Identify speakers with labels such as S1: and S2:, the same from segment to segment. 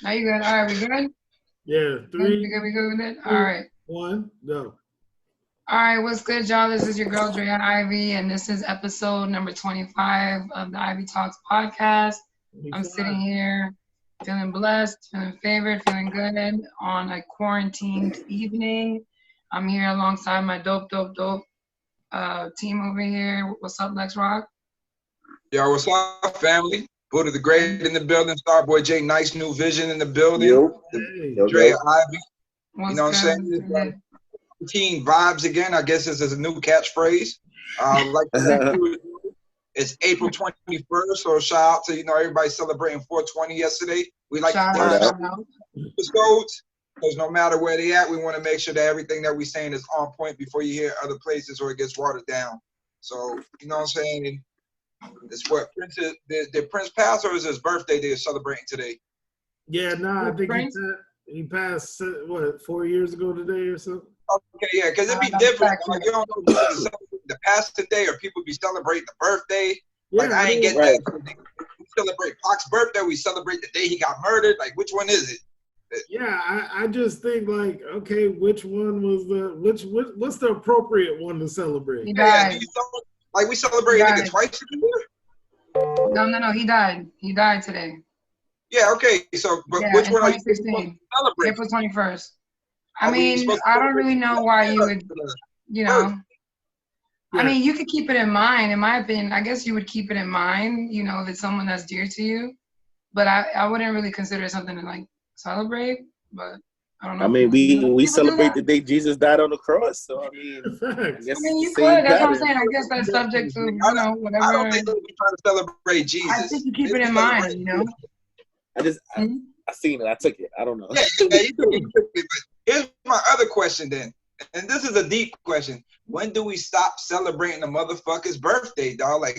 S1: Are you good? All right, we good?
S2: Yeah,
S1: We good with it? All right.
S2: 1, go.
S1: All right, what's good, y'all? This is your girl, Drea Ivy, and this is episode number 25 of the Ivy Talks podcast. I'm sitting
S2: 25.
S1: here feeling blessed, feeling favored, feeling good on a quarantined evening. I'm here alongside my dope team over here. What's up, Lex Rock?
S3: Yo, what's up, family? Buddha the Great in the building. Starboy J, nice new vision in the building.
S4: Yo.
S2: Hey.
S3: Drea Ivy.
S1: What's
S3: You know what I'm
S1: good?
S3: saying? Teen vibes again. I guess this is a new catchphrase. It's April 21st, so shout out to everybody celebrating 420 yesterday. We like
S1: Shout
S3: to
S1: out,
S3: take
S1: shout out.
S3: episodes because no matter where they at, we want to make sure that everything that we're saying is on point before you hear other places or it gets watered down. So you know what I'm saying? It's what Prince is. Did Prince pass or is his birthday they're celebrating today?
S2: Yeah, nah, I think
S1: Prince?
S2: he passed, what, 4 years ago today or something?
S3: Okay, yeah, because it'd be different. Like, you don't know if people celebrate the passing day or people be celebrating the birthday.
S2: Yeah,
S3: Like, I ain't get
S4: right.
S3: that. We celebrate Pac's birthday. We celebrate the day he got murdered. Like, which one is it?
S2: Yeah, I just think like, okay, which one was what's the appropriate one to celebrate?
S1: He
S3: Yeah,
S1: died.
S3: like we celebrate
S1: He
S3: nigga
S1: died.
S3: twice a year?
S1: No, he died. He died today.
S3: Yeah, okay. So, but
S1: Yeah,
S3: which
S1: in
S3: one are you supposed
S1: 2016.
S3: to celebrate?
S1: April 21st. I
S3: Are we
S1: mean,
S3: supposed to
S1: I don't
S3: celebrate
S1: really know why you would, you know.
S2: Yeah.
S1: I mean, you could keep it in mind. In my opinion, I guess you would keep it in mind, if it's someone that's dear to you. But I wouldn't really consider it something to like celebrate. But I don't know.
S4: I mean, we
S1: People do
S4: celebrate
S1: that.
S4: the day Jesus died on the cross. So I mean,
S2: Facts.
S4: guess
S1: I mean, you
S4: it's the same
S1: could. That's what I'm
S4: pattern.
S1: saying. I guess that's subject to,
S3: I
S1: whatever.
S3: don't think we're trying to celebrate Jesus.
S1: I think you keep
S3: Maybe
S1: it in
S3: celebrate
S1: mind,
S4: I seen it. I took it. I don't know.
S3: Yeah, you took it quickly, but here's my other question then. And this is a deep question. When do we stop celebrating the motherfucker's birthday, dog? Like,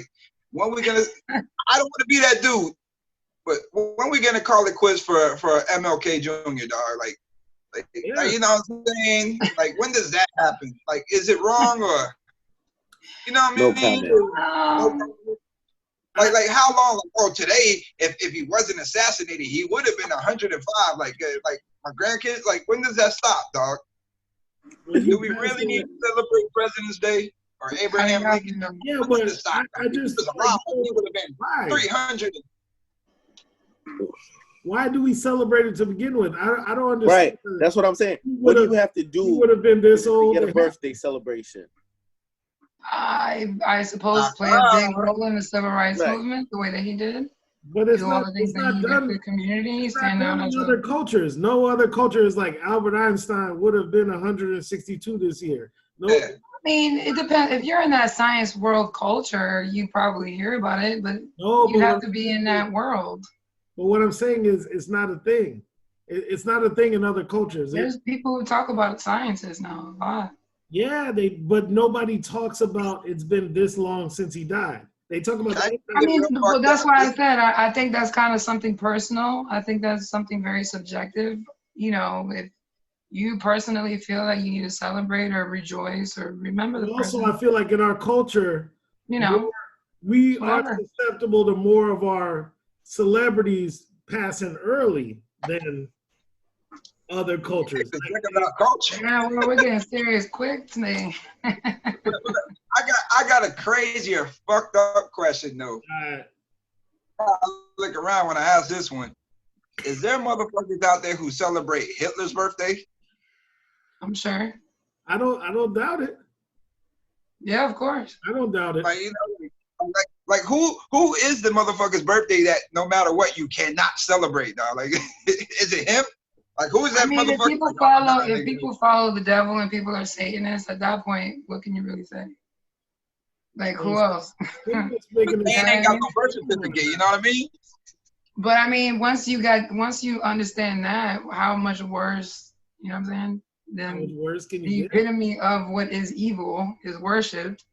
S3: when we gonna I don't want to be that dude, but when we gonna call it quits for MLK Jr., dog? Like,
S2: Yeah.
S3: you know what I'm saying? Like, when does that happen? Like, is it wrong or you know what I
S4: No
S3: mean?
S4: comment.
S3: Like how long? Oh, today, if he wasn't assassinated, he would have been 105. Like my grandkids. Like, when does that stop, dog? Do we really need to celebrate President's Day or Abraham Lincoln?
S2: Yeah,
S3: When
S2: but
S3: does it stop?
S2: I just
S3: He would have been
S2: why?
S3: 300.
S2: Why do we celebrate it to begin with? I don't understand.
S4: Right. That's what I'm saying. What do you have to
S2: He
S4: do
S2: would have been this
S4: to
S2: old.
S4: get a birthday celebration?
S1: I suppose play a big role in the civil rights movement the way that he did.
S2: But it's
S1: Do all
S2: not.
S1: the things
S2: It's
S1: that
S2: not
S1: he did
S2: done.
S1: for the community.
S2: It's not
S1: Stand out
S2: done
S1: as
S2: in
S1: a
S2: other cultures. No other culture is like Albert Einstein would have been 162 this year. No.
S3: Yeah.
S1: I mean, it depends. If you're in that science world culture, you probably hear about it, but
S2: No,
S1: you have to be in that world.
S2: But what I'm saying is, it's not a thing. It's not a thing in other cultures.
S1: There's people who talk about sciences now a lot.
S2: Yeah, but nobody talks about it's been this long since he died. They talk about.
S1: I mean, well, that's why I said I think that's kind of something personal. I think that's something very subjective. If you personally feel that you need to celebrate or rejoice or remember the person.
S2: Also, I feel like in our culture, we are susceptible to more of our celebrities passing early than other cultures.
S3: Think about culture.
S1: Yeah, we're getting serious quick today.
S3: I got a crazier, fucked up question though. I look around when I ask this one. Is there motherfuckers out there who celebrate Hitler's birthday?
S1: I'm sure.
S2: I don't doubt it.
S1: Yeah, of course.
S2: I don't doubt it.
S3: Like who is the motherfucker's birthday that no matter what you cannot celebrate, dog? Like, is it him? Like, who is that motherfucker?
S1: If people follow the devil and people are Satanists, at that point, what can you really say? Like, who else?
S3: Man ain't got no birth certificate, you know what I mean?
S1: But I mean, once you understand that, how much worse, you know what I'm saying? Then the epitome of what is evil is worshipped.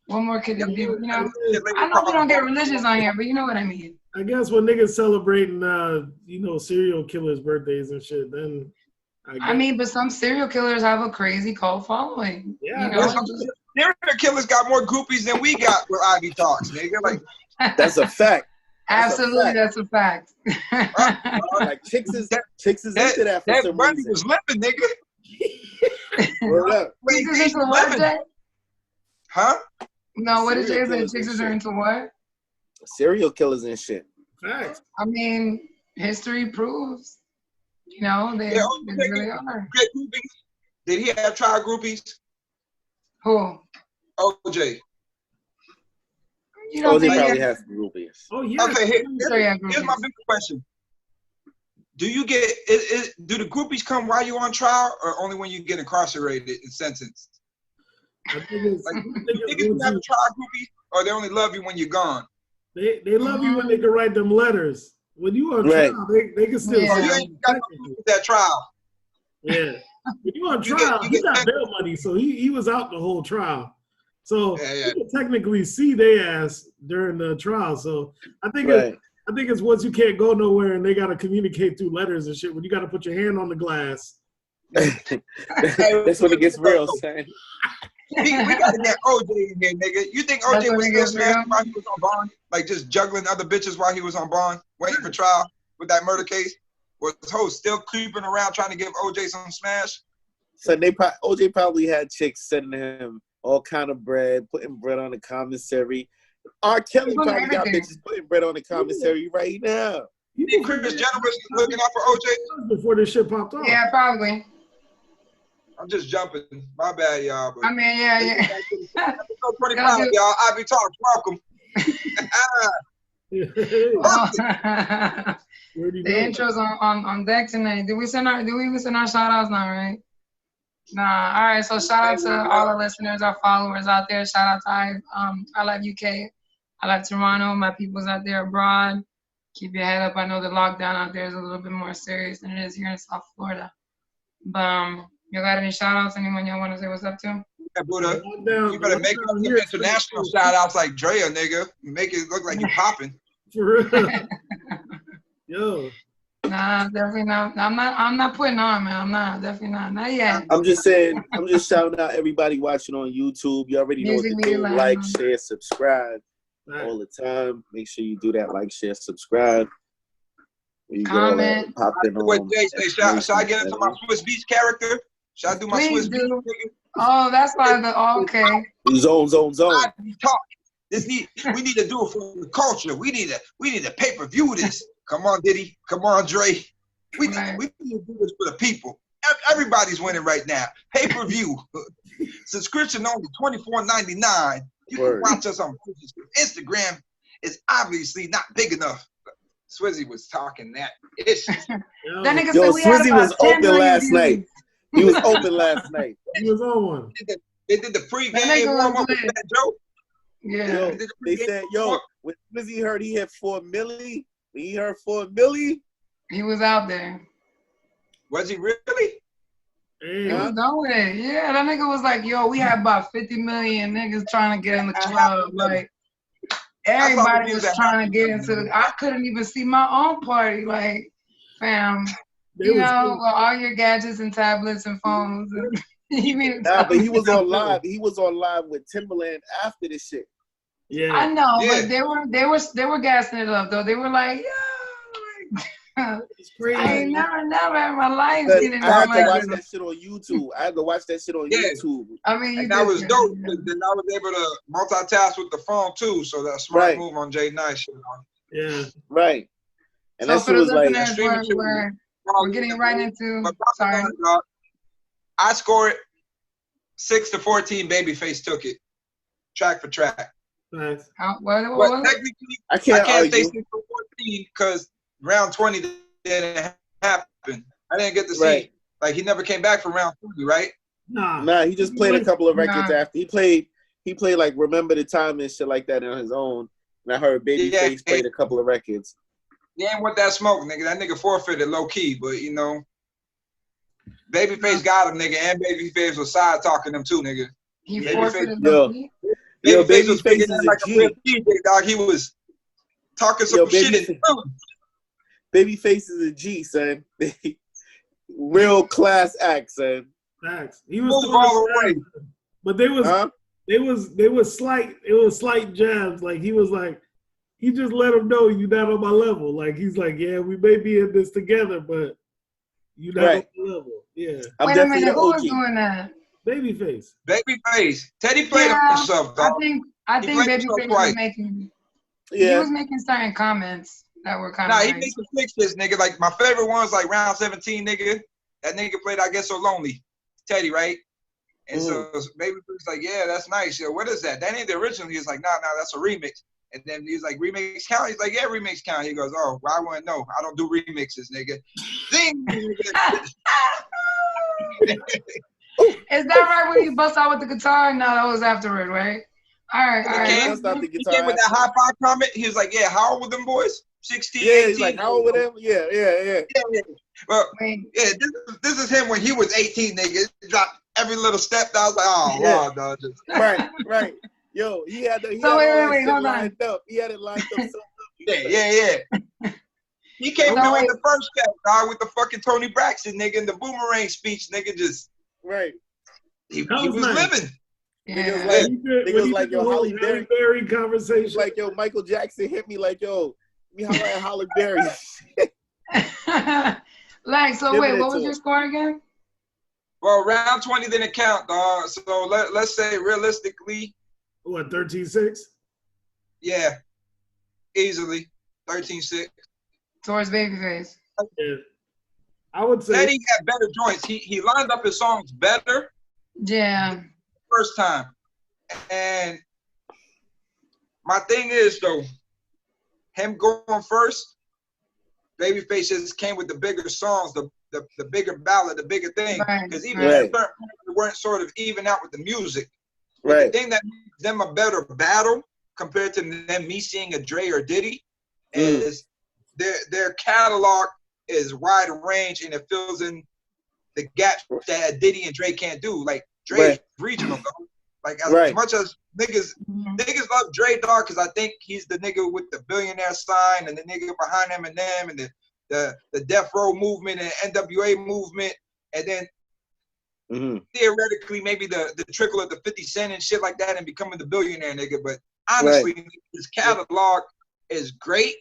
S1: What more could it be? I know we don't get religious on here, but you know what I mean.
S2: I guess when niggas celebrating, serial killers' birthdays and shit, then
S1: I mean, but some serial killers have a crazy cult following.
S3: Yeah, serial killers got more groupies than we got with Ivy Talks, nigga. Like,
S4: that's a fact.
S1: Absolutely, that's a fact.
S4: Like chicks is into that for some reason.
S3: Was limping, nigga.
S4: Word up.
S1: Chicks is into what, Jay?
S3: Huh?
S1: No, what did Jay say? Chicks are into what?
S4: Serial killers and shit.
S2: Facts.
S1: I mean, history proves, you know, they really are.
S3: Did he have trial groupies?
S1: Who?
S3: OJ.
S1: You don't
S4: OJ
S1: think
S4: probably has some groupies.
S2: Oh yeah.
S3: Okay, here's my big question. Do you get do the groupies come while you're on trial or only when you get incarcerated and sentenced?
S2: I think it's,
S3: like, you have a trial groupies or they only love you when you're gone?
S2: They love you when they can write them letters. When you on trial, they can still.
S3: Oh, you ain't got that trial.
S2: Yeah. When you on trial, he got bail money, so he was out the whole trial. So you can technically see their ass during the trial. So I think it's once you can't go nowhere and they got to communicate through letters and shit. When you got to put your hand on the glass.
S4: That's when it gets real, son.
S3: We got to get OJ in here, nigga. You think OJ was still smashing while he was on bond? Like just juggling other bitches while he was on bond, waiting for trial with that murder case? Was hoes still creeping around trying to give OJ some smash?
S4: So OJ probably had chicks sending him all kind of bread, putting bread on the commissary. R. Kelly probably got bitches putting bread on the commissary right now.
S3: You think Kris Jenner was looking out for OJ?
S2: Before this shit popped off.
S1: Yeah, probably.
S3: I'm just jumping. My bad, y'all.
S1: But I mean, yeah.
S3: Episode 25, y'all. Ivy Talks, welcome.
S1: The intro's on deck tonight. Did we send our shout outs now, right? Nah. All right. So shout out to all our listeners, our followers out there. Shout out to I love UK. I love Toronto. My people's out there abroad. Keep your head up. I know the lockdown out there is a little bit more serious than it is here in South Florida. But you got any shout outs? Anyone y'all want to say what's up to?
S3: Yeah, Buddha. You better make some international shout outs like Drea, nigga. Make it look like you popping.
S2: For real. Yo.
S1: Nah, definitely not. I'm not putting on, man. I'm not. Definitely not. Not yet.
S4: I'm just saying. I'm just shouting out everybody watching on YouTube. You already know what to do. Like, share, subscribe all the time. Make sure you do that. Like, share, subscribe. You
S1: comment.
S3: Should I get into my Swiss Beach character? Should I do my Swiss Beach?
S1: Oh, that's why okay.
S4: Zone.
S3: We need to do it for the culture. We need to pay-per-view this. Come on, Diddy. Come on, Dre. We need to do this for the people. Everybody's winning right now. Pay-per-view. Subscription only $24.99. You can watch us on Instagram. It's obviously not big enough. Swizzy was talking that ish.
S1: That nigga said we
S4: Swizzy was open last
S1: views.
S4: night. He was open last night.
S2: He was on one.
S3: They did the pre-game warm-up with that joke.
S1: Yeah.
S4: They said, when Swizzy heard he hit 4 milli, when he heard 4 milli,
S1: he was out there.
S3: Was he really?
S1: He was done with it. Yeah, that nigga was like, we have about 50 million niggas trying to get in the club. Like, everybody was trying to get into I couldn't even see my own party. Like, fam, with all your gadgets and tablets and phones.
S4: but he was on live. He was on live with Timbaland after this shit.
S2: Yeah,
S1: I know, but they were gassing it up though. They were like, it's crazy. I ain't never in my life seen it.
S4: I had to watch that shit on YouTube. YouTube.
S1: I mean,
S3: that was dope. Then I was able to multitask with the phone too. So that's smart move on Jay Nice.
S2: Yeah,
S4: right. And
S1: so
S4: that shit was like
S1: we're getting right into. Sorry,
S3: I scored 6-14. Babyface took it, track for track.
S2: Nice.
S3: But technically, I can't say 6-14 because round 20 didn't happen. I didn't get to see. Like he never came back from round 20, right?
S2: Nah,
S4: he just played a couple of records after. He played like Remember the Time and shit like that on his own. And I heard Babyface played a couple of records.
S3: He ain't want that smoke, nigga. That nigga forfeited low key, but Babyface got him, nigga, and Babyface was side talking him too, nigga.
S1: He forfeited low key.
S3: Babyface was speaking like a real DJ, dog. He was talking some shit.
S4: Babyface is a G, son. Real class act, son.
S2: Facts. He was all the way. But they was slight. It was slight jabs. Like he was like, he just let him know you're not on my level. Like he's like, yeah, we may be in this together, but you're not on my level. Yeah.
S1: Wait a minute, who was doing that?
S2: Babyface.
S3: Babyface. Teddy played himself, dog.
S1: I think Babyface was making. Yeah. He was making certain comments that were kind of.
S3: Nah, he made some fixes, nigga. Like my favorite ones, like round 17, nigga. That nigga played I Get So Lonely. Teddy, right? And so Babyface like, yeah, that's nice. Yo, what is that? That ain't the original. He was like, nah, that's a remix. And then he's like, remix count? He's like, yeah, remix count. He goes, oh, well, I wouldn't know. I don't do remixes, nigga. Zing!
S1: Is that right when you bust out with the guitar? No, that was afterward, right? All right.
S3: He came with that high five comment. He was like, yeah, how old were them boys? 16,
S4: yeah,
S3: 18.
S4: He's like, how old were them? Yeah.
S3: Well, yeah, this is him when he was 18, nigga. He dropped every little step. I was like, oh, wow, dog.
S4: Right. Yo, he had wait,
S1: hold on.
S4: He had it lined up.
S3: Yeah. He came out with the first step, dog, with the fucking Tony Braxton, nigga, and the boomerang speech, nigga, just.
S4: Right.
S3: He was living.
S4: Yeah. Niggas like yo, Halle
S2: Berry conversation.
S4: Like, yo, Michael Jackson hit me like, yo, me holla at Halle Berry.
S1: Like, so wait, what was your score again?
S3: Well, round 20 didn't count, dog. So let's say realistically.
S2: What, 13-6?
S3: Yeah, easily 13-6.
S1: Towards Babyface.
S2: Yeah. I would say
S3: Teddy had better joints. He lined up his songs better.
S1: Yeah.
S3: First time. And my thing is though, him going first, Babyface just came with the bigger songs, the bigger ballad, the bigger thing. Because even at a certain point, they weren't sort of even out with the music.
S4: Right.
S3: The thing that makes them a better battle compared to them me seeing a Dre or Diddy is their catalog is wide range and it fills in the gaps that Diddy and Dre can't do. Like Dre's regional, though. Like as much as niggas love Dre, dog, because I think he's the nigga with the billionaire sign and the nigga behind Eminem and the Death Row movement and NWA movement, and then theoretically maybe the trickle of the 50 Cent and shit like that and becoming the billionaire nigga. But honestly, his catalog is great,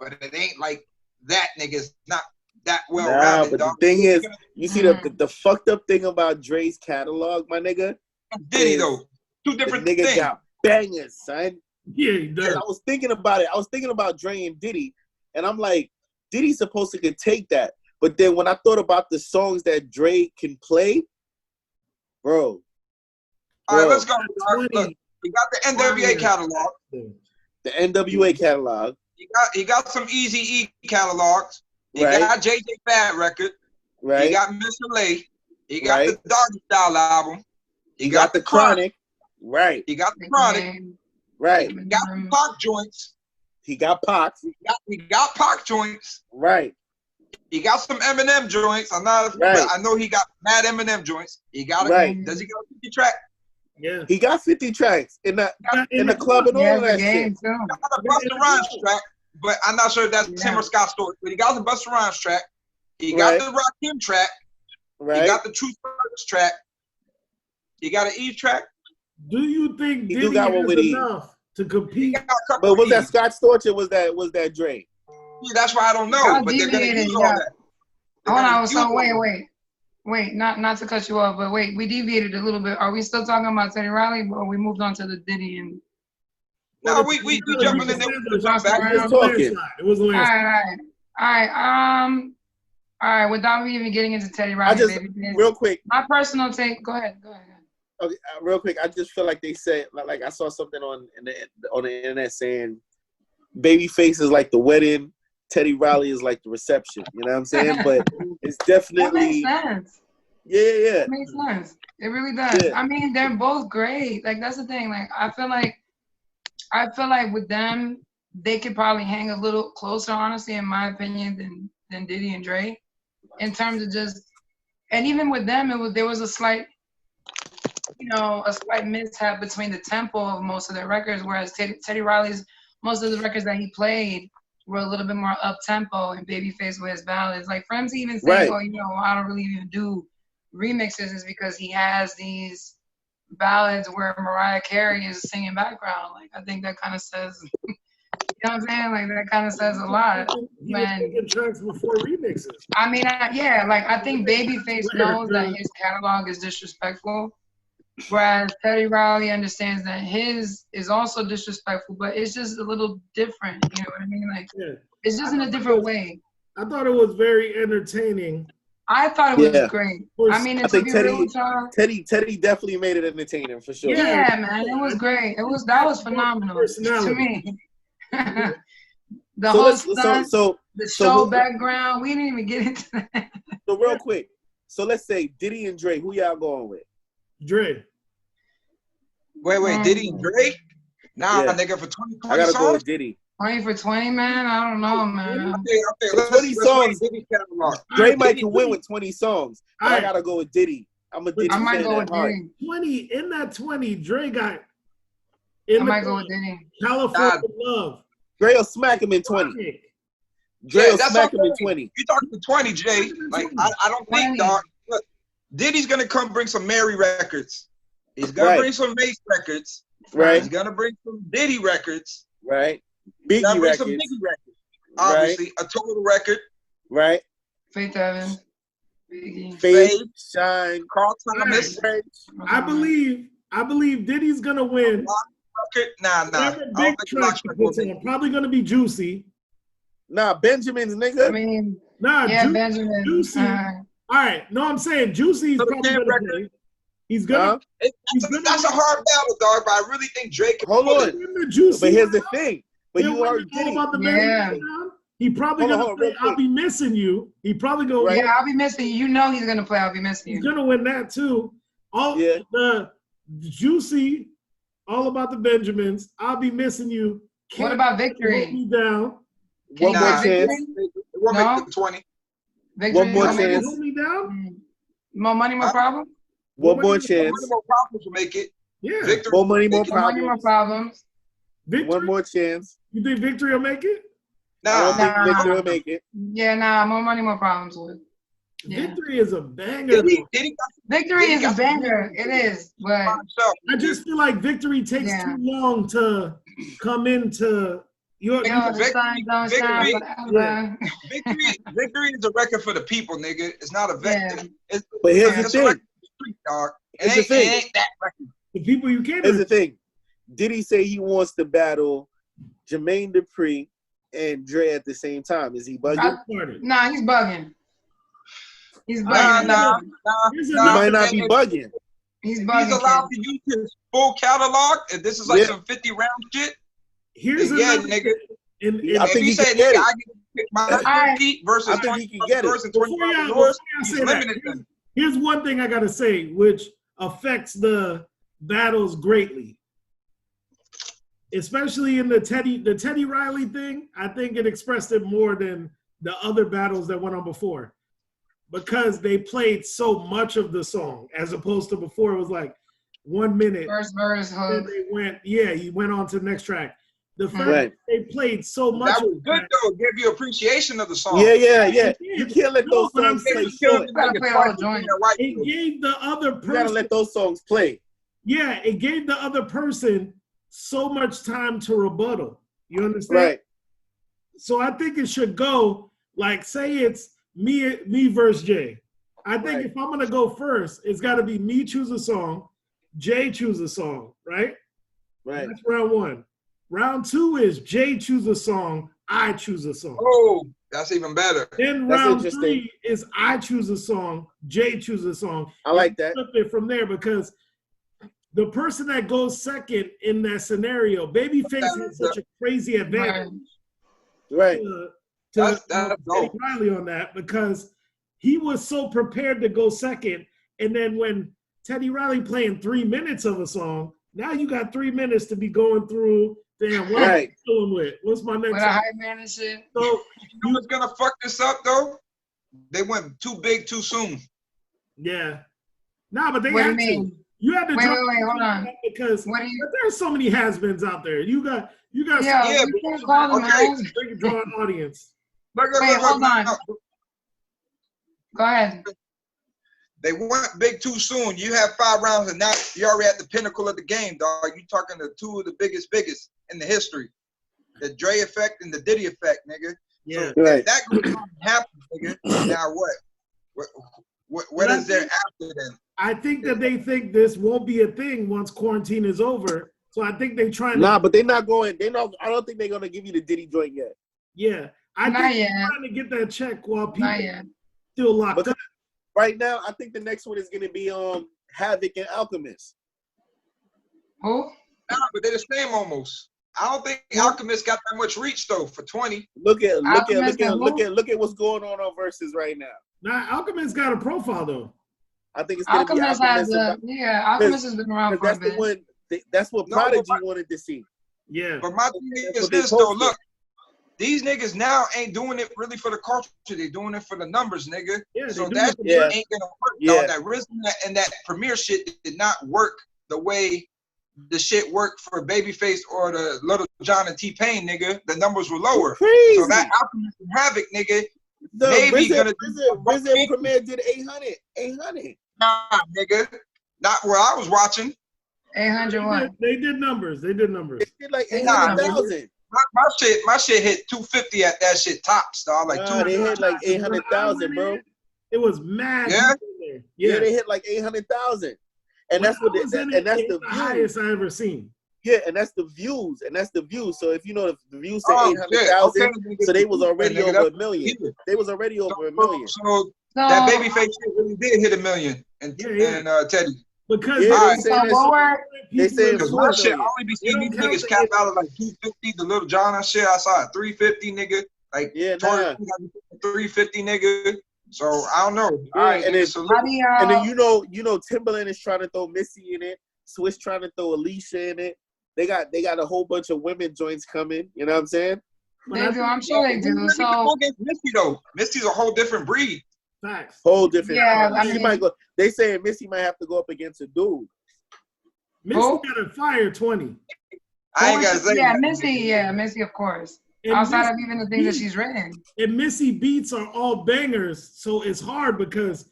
S3: but it ain't like that nigga's not that well rounded.
S4: But the thing is, you see the fucked up thing about Dre's catalog, my nigga.
S3: Diddy though, two different things.
S4: Nigga got bangers, son.
S2: Yeah, he does.
S4: And I was thinking about it. I was thinking about Dre and Diddy, and I'm like, Diddy's supposed to could take that. But then when I thought about the songs that Dre can play, bro.
S3: All right, let's go. Look, he got the NWA catalog.
S4: The NWA catalog.
S3: He got some Eazy-E catalogs. He got JJ Fad record.
S4: Right.
S3: He got Mr. Lay. He got the Doggy Style album.
S4: He got the Chronic. Right.
S3: He got the Chronic.
S4: Right.
S3: He got the Pac joints.
S4: He got Pac.
S3: He got Pac joints.
S4: Right.
S3: He got some Eminem joints. I know he got mad Eminem joints. He got does he got a 50 track?
S2: Yeah.
S4: He got 50 tracks in the club and all that shit.
S3: He got a Busta Rhymes track, but I'm not sure if that's Tim or Scott's story. But he got the Busta Rhymes track. He got the Rakim track. Right. He got the Truth Hurts track. He got an Eve track.
S2: Do you think Diddy is enough to compete?
S4: But was that Scott Storch or was that Dre?
S3: Yeah, that's why I don't know. But they're gonna use all that.
S1: Hold on. So wait. Not to cut you off, but wait. We deviated a little bit. Are we still talking about Teddy Riley, or we moved on to the Diddy and?
S3: No, we jumping in there.
S2: It was last.
S1: All right. Without me even getting into Teddy Riley,
S4: real quick.
S1: My personal take. Go ahead.
S4: Okay, real quick. I just feel like they said, like I saw something on the internet saying, Babyface is like the wedding, Teddy Riley is like the reception. You know what I'm saying? But it's definitely.
S1: That makes sense.
S4: Yeah.
S1: It makes sense. It really does.
S4: Yeah.
S1: I mean, they're both great. Like that's the thing. Like I feel like with them, they could probably hang a little closer, honestly, in my opinion, than Diddy and Dre, in terms of just. And even with them, there was a slight mishap between the tempo of most of their records, whereas Teddy Riley's most of the records that he played were a little bit more up tempo and Babyface with his ballads. Like for him to even say, I don't really even do remixes, is because he has these ballads where Mariah Carey is singing background. Like I think that kind of says You know what I'm saying? Like that kind of says a lot.
S2: He was making tracks before remixes.
S1: I mean, yeah, like I think Babyface knows that his catalog is disrespectful, whereas Teddy Riley understands that his is also disrespectful, but it's just a little different. You know what I mean? Like it's just in a different way.
S2: I thought it was very entertaining.
S1: I thought it was great. I mean,
S4: I think Teddy definitely made it entertaining for sure.
S1: Yeah, man, it was great. That was phenomenal to me. The show background, we didn't even get into that.
S4: So real quick, so let's say Diddy and Dre, who y'all going with?
S2: Dre.
S3: Wait, Diddy and Dre? Nah, nigga, for 20
S4: I gotta go with Diddy.
S1: 20 for 20, man? I don't know, man.
S3: Okay,
S4: 20 songs. Dre might can win with 20 songs. But I gotta go with Diddy. I'm a Diddy fan.
S1: I might go with Diddy.
S2: 20, in that 20, Dre got
S1: I might go with Diddy.
S2: California Love.
S4: Dre will smack him in 20. Dre will smack him in 20.
S3: You talking to 20, Jay. Like, I don't think, dog. Look, Diddy's going to come bring some Mary records. He's going to bring some Mace records.
S4: Right.
S3: He's going to bring some Diddy records.
S4: Right.
S3: Biggie records. Some Biggie records. Obviously. A Total record.
S4: Right.
S1: Faith Evans. Biggie.
S4: Faith, Shine.
S3: Carl Thomas.
S2: I believe Diddy's going to win.
S3: Nah.
S2: Big track probably going to be Juicy.
S4: Nah, Benjamin's nigga.
S1: I mean,
S2: Benjamin. Juicy. All right. No, I'm saying Juicy's probably going to play. He's gonna.
S3: That's a hard battle, dog. But I really think Drake.
S4: Hold on. But here's the thing. But you already did
S2: it. He probably gonna play I'll Be Missing You. He probably gonna.
S1: Yeah, I'll Be Missing You. You know he's gonna play I'll Be Missing You.
S2: He's gonna win that too. The Juicy. All About the Benjamins. I'll Be Missing You.
S1: What about Victory?
S2: Me down.
S4: One more chance.
S3: No. 20.
S1: Victory.
S4: One more chance.
S2: Hold me down.
S1: More money, more problem.
S4: One more chance.
S3: More problems will make it.
S2: Yeah.
S3: Victory.
S4: More money, more problems.
S1: Money, more problems.
S2: Victory?
S4: One more chance.
S2: You think Victory will make it?
S4: I don't think Victory will make it.
S1: Yeah, More money, more problems would.
S2: Yeah. Victory is a banger.
S1: Victory is a banger. It is, but
S2: I just feel like Victory takes too long to come into your.
S3: Victory is a record for the people, nigga. It's not a vector.
S4: Yeah. But here's the thing.
S3: Here's the thing.
S2: The people you can't.
S4: Here's the thing. Did he say he wants to battle Jermaine Dupri and Dre at the same time? Is he bugging?
S1: Nah, he's bugging. He's bugging.
S4: He might not be bugging.
S1: He's bugging.
S3: He's allowed to use his full catalog, and this is like some 50 round shit.
S2: Here's another
S3: nigga.
S4: I think he can get it.
S3: I can pick my 50 versus
S4: I think he can get
S2: it. Here's one thing I gotta say, which affects the battles greatly. Especially in the Teddy Riley thing, I think it expressed it more than the other battles that went on before. Because they played so much of the song, as opposed to before it was like 1 minute.
S1: First verse, hook.
S2: He went on to the next track. The fact that they played so much.
S3: That was good though. Give you appreciation of the song.
S4: Yeah. You can't let those songs play short.
S2: It gave the other person.
S4: You gotta let those songs play.
S2: Yeah, it gave the other person so much time to rebuttal. You understand?
S4: Right.
S2: So I think it should go like, say it's me versus Jay. I think if I'm gonna go first, it's got to be me choose a song, Jay choose a song, right?
S4: Right.
S2: That's round one. Round two is Jay choose a song, I choose a song.
S3: Oh, that's even better.
S2: Then round three is I choose a song, Jay choose a song.
S4: I like that.
S2: Flip it from there because the person that goes second in that scenario, Babyface has such a crazy advantage.
S4: Right.
S2: To Riley on that because he was so prepared to go second, and then when Teddy Riley playing 3 minutes of a song, now you got 3 minutes to be going through. Damn, what am I doing with? What's my next?
S1: With a hype man and shit.
S3: So you know what's gonna fuck this up though? They went too big too soon.
S2: Yeah. Nah, but they
S1: what
S2: had
S1: do you mean?
S2: to. You had to.
S1: Wait, hold on.
S2: Because there's so many has-beens out there. You got.
S1: Yeah, you can't call them has-beens.
S2: You can draw an audience.
S1: Wait, hold on. Go ahead.
S3: They went big too soon. You have 5 rounds, and now you're already at the pinnacle of the game, dog. You talking to 2 of the biggest in the history. the Dre effect and the Diddy effect, nigga.
S2: Yeah.
S3: So if that goes on and happens, nigga, now what? What is there after then?
S2: I think that they think this won't be a thing once quarantine is over. So I think they're trying to.
S4: Nah, but they're not going. They not. I don't think they're gonna give you the Diddy joint yet.
S2: Yeah, I think they're trying to get that check while people still locked up.
S4: Right now, I think the next one is gonna be Havoc and Alchemist.
S1: Who?
S3: Nah, but they're the same almost. I don't think Alchemist got that much reach though for 20.
S4: Look at what's going on Versus right now.
S2: Nah, Alchemist got a profile though.
S4: I think it's gonna be Alchemist.
S1: Alchemist has been around for a bit.
S4: That's what Prodigy wanted to see.
S2: Yeah.
S3: But my thing is this though. Look, these niggas now ain't doing it really for the culture. They're doing it for the numbers, nigga.
S2: Yeah,
S3: so that ain't gonna work. Yeah. That RZA and that Premier shit did not work the way the shit worked for Babyface or the Little John and T-Pain, nigga. The numbers were lower.
S4: Crazy.
S3: So that Alchemist and Havoc, nigga,
S4: maybe gonna RZA and Premier did 800.
S3: Nah, nigga. Not where I was watching.
S1: 800
S2: They did numbers. They did
S4: like 800,000.
S3: My shit hit 250 at that shit tops, dog. Like
S4: they hit like 800,000, bro.
S2: It was mad.
S4: Yeah, they hit like 800,000. And that's what that's the
S2: highest I ever seen.
S4: Yeah, and that's the views. So if you know the views say 800,000, so they was already over a million. They was already over a million.
S3: So that Babyface shit really did hit a million. And Teddy.
S2: Because
S4: they say
S3: my shit only be seeing these niggas cap out at like 250. The Little John and shit, I saw it 350, nigga. Like 350, nigga. So I don't know. All right,
S4: and then you know Timberland is trying to throw Missy in it. Swiss trying to throw Alicia in it. They got a whole bunch of women joints coming. You know what I'm saying?
S1: They do. I'm sure they do. So
S3: Missy though, Missy's a whole different breed.
S2: Facts.
S4: Whole different. Yeah, she might go. They saying Missy might have to go up against a dude.
S2: Missy got a fire 20.
S3: I ain't gotta say.
S1: Yeah, Missy, of course. And outside of even the things that she's written.
S2: And Missy beats are all bangers, so it's hard because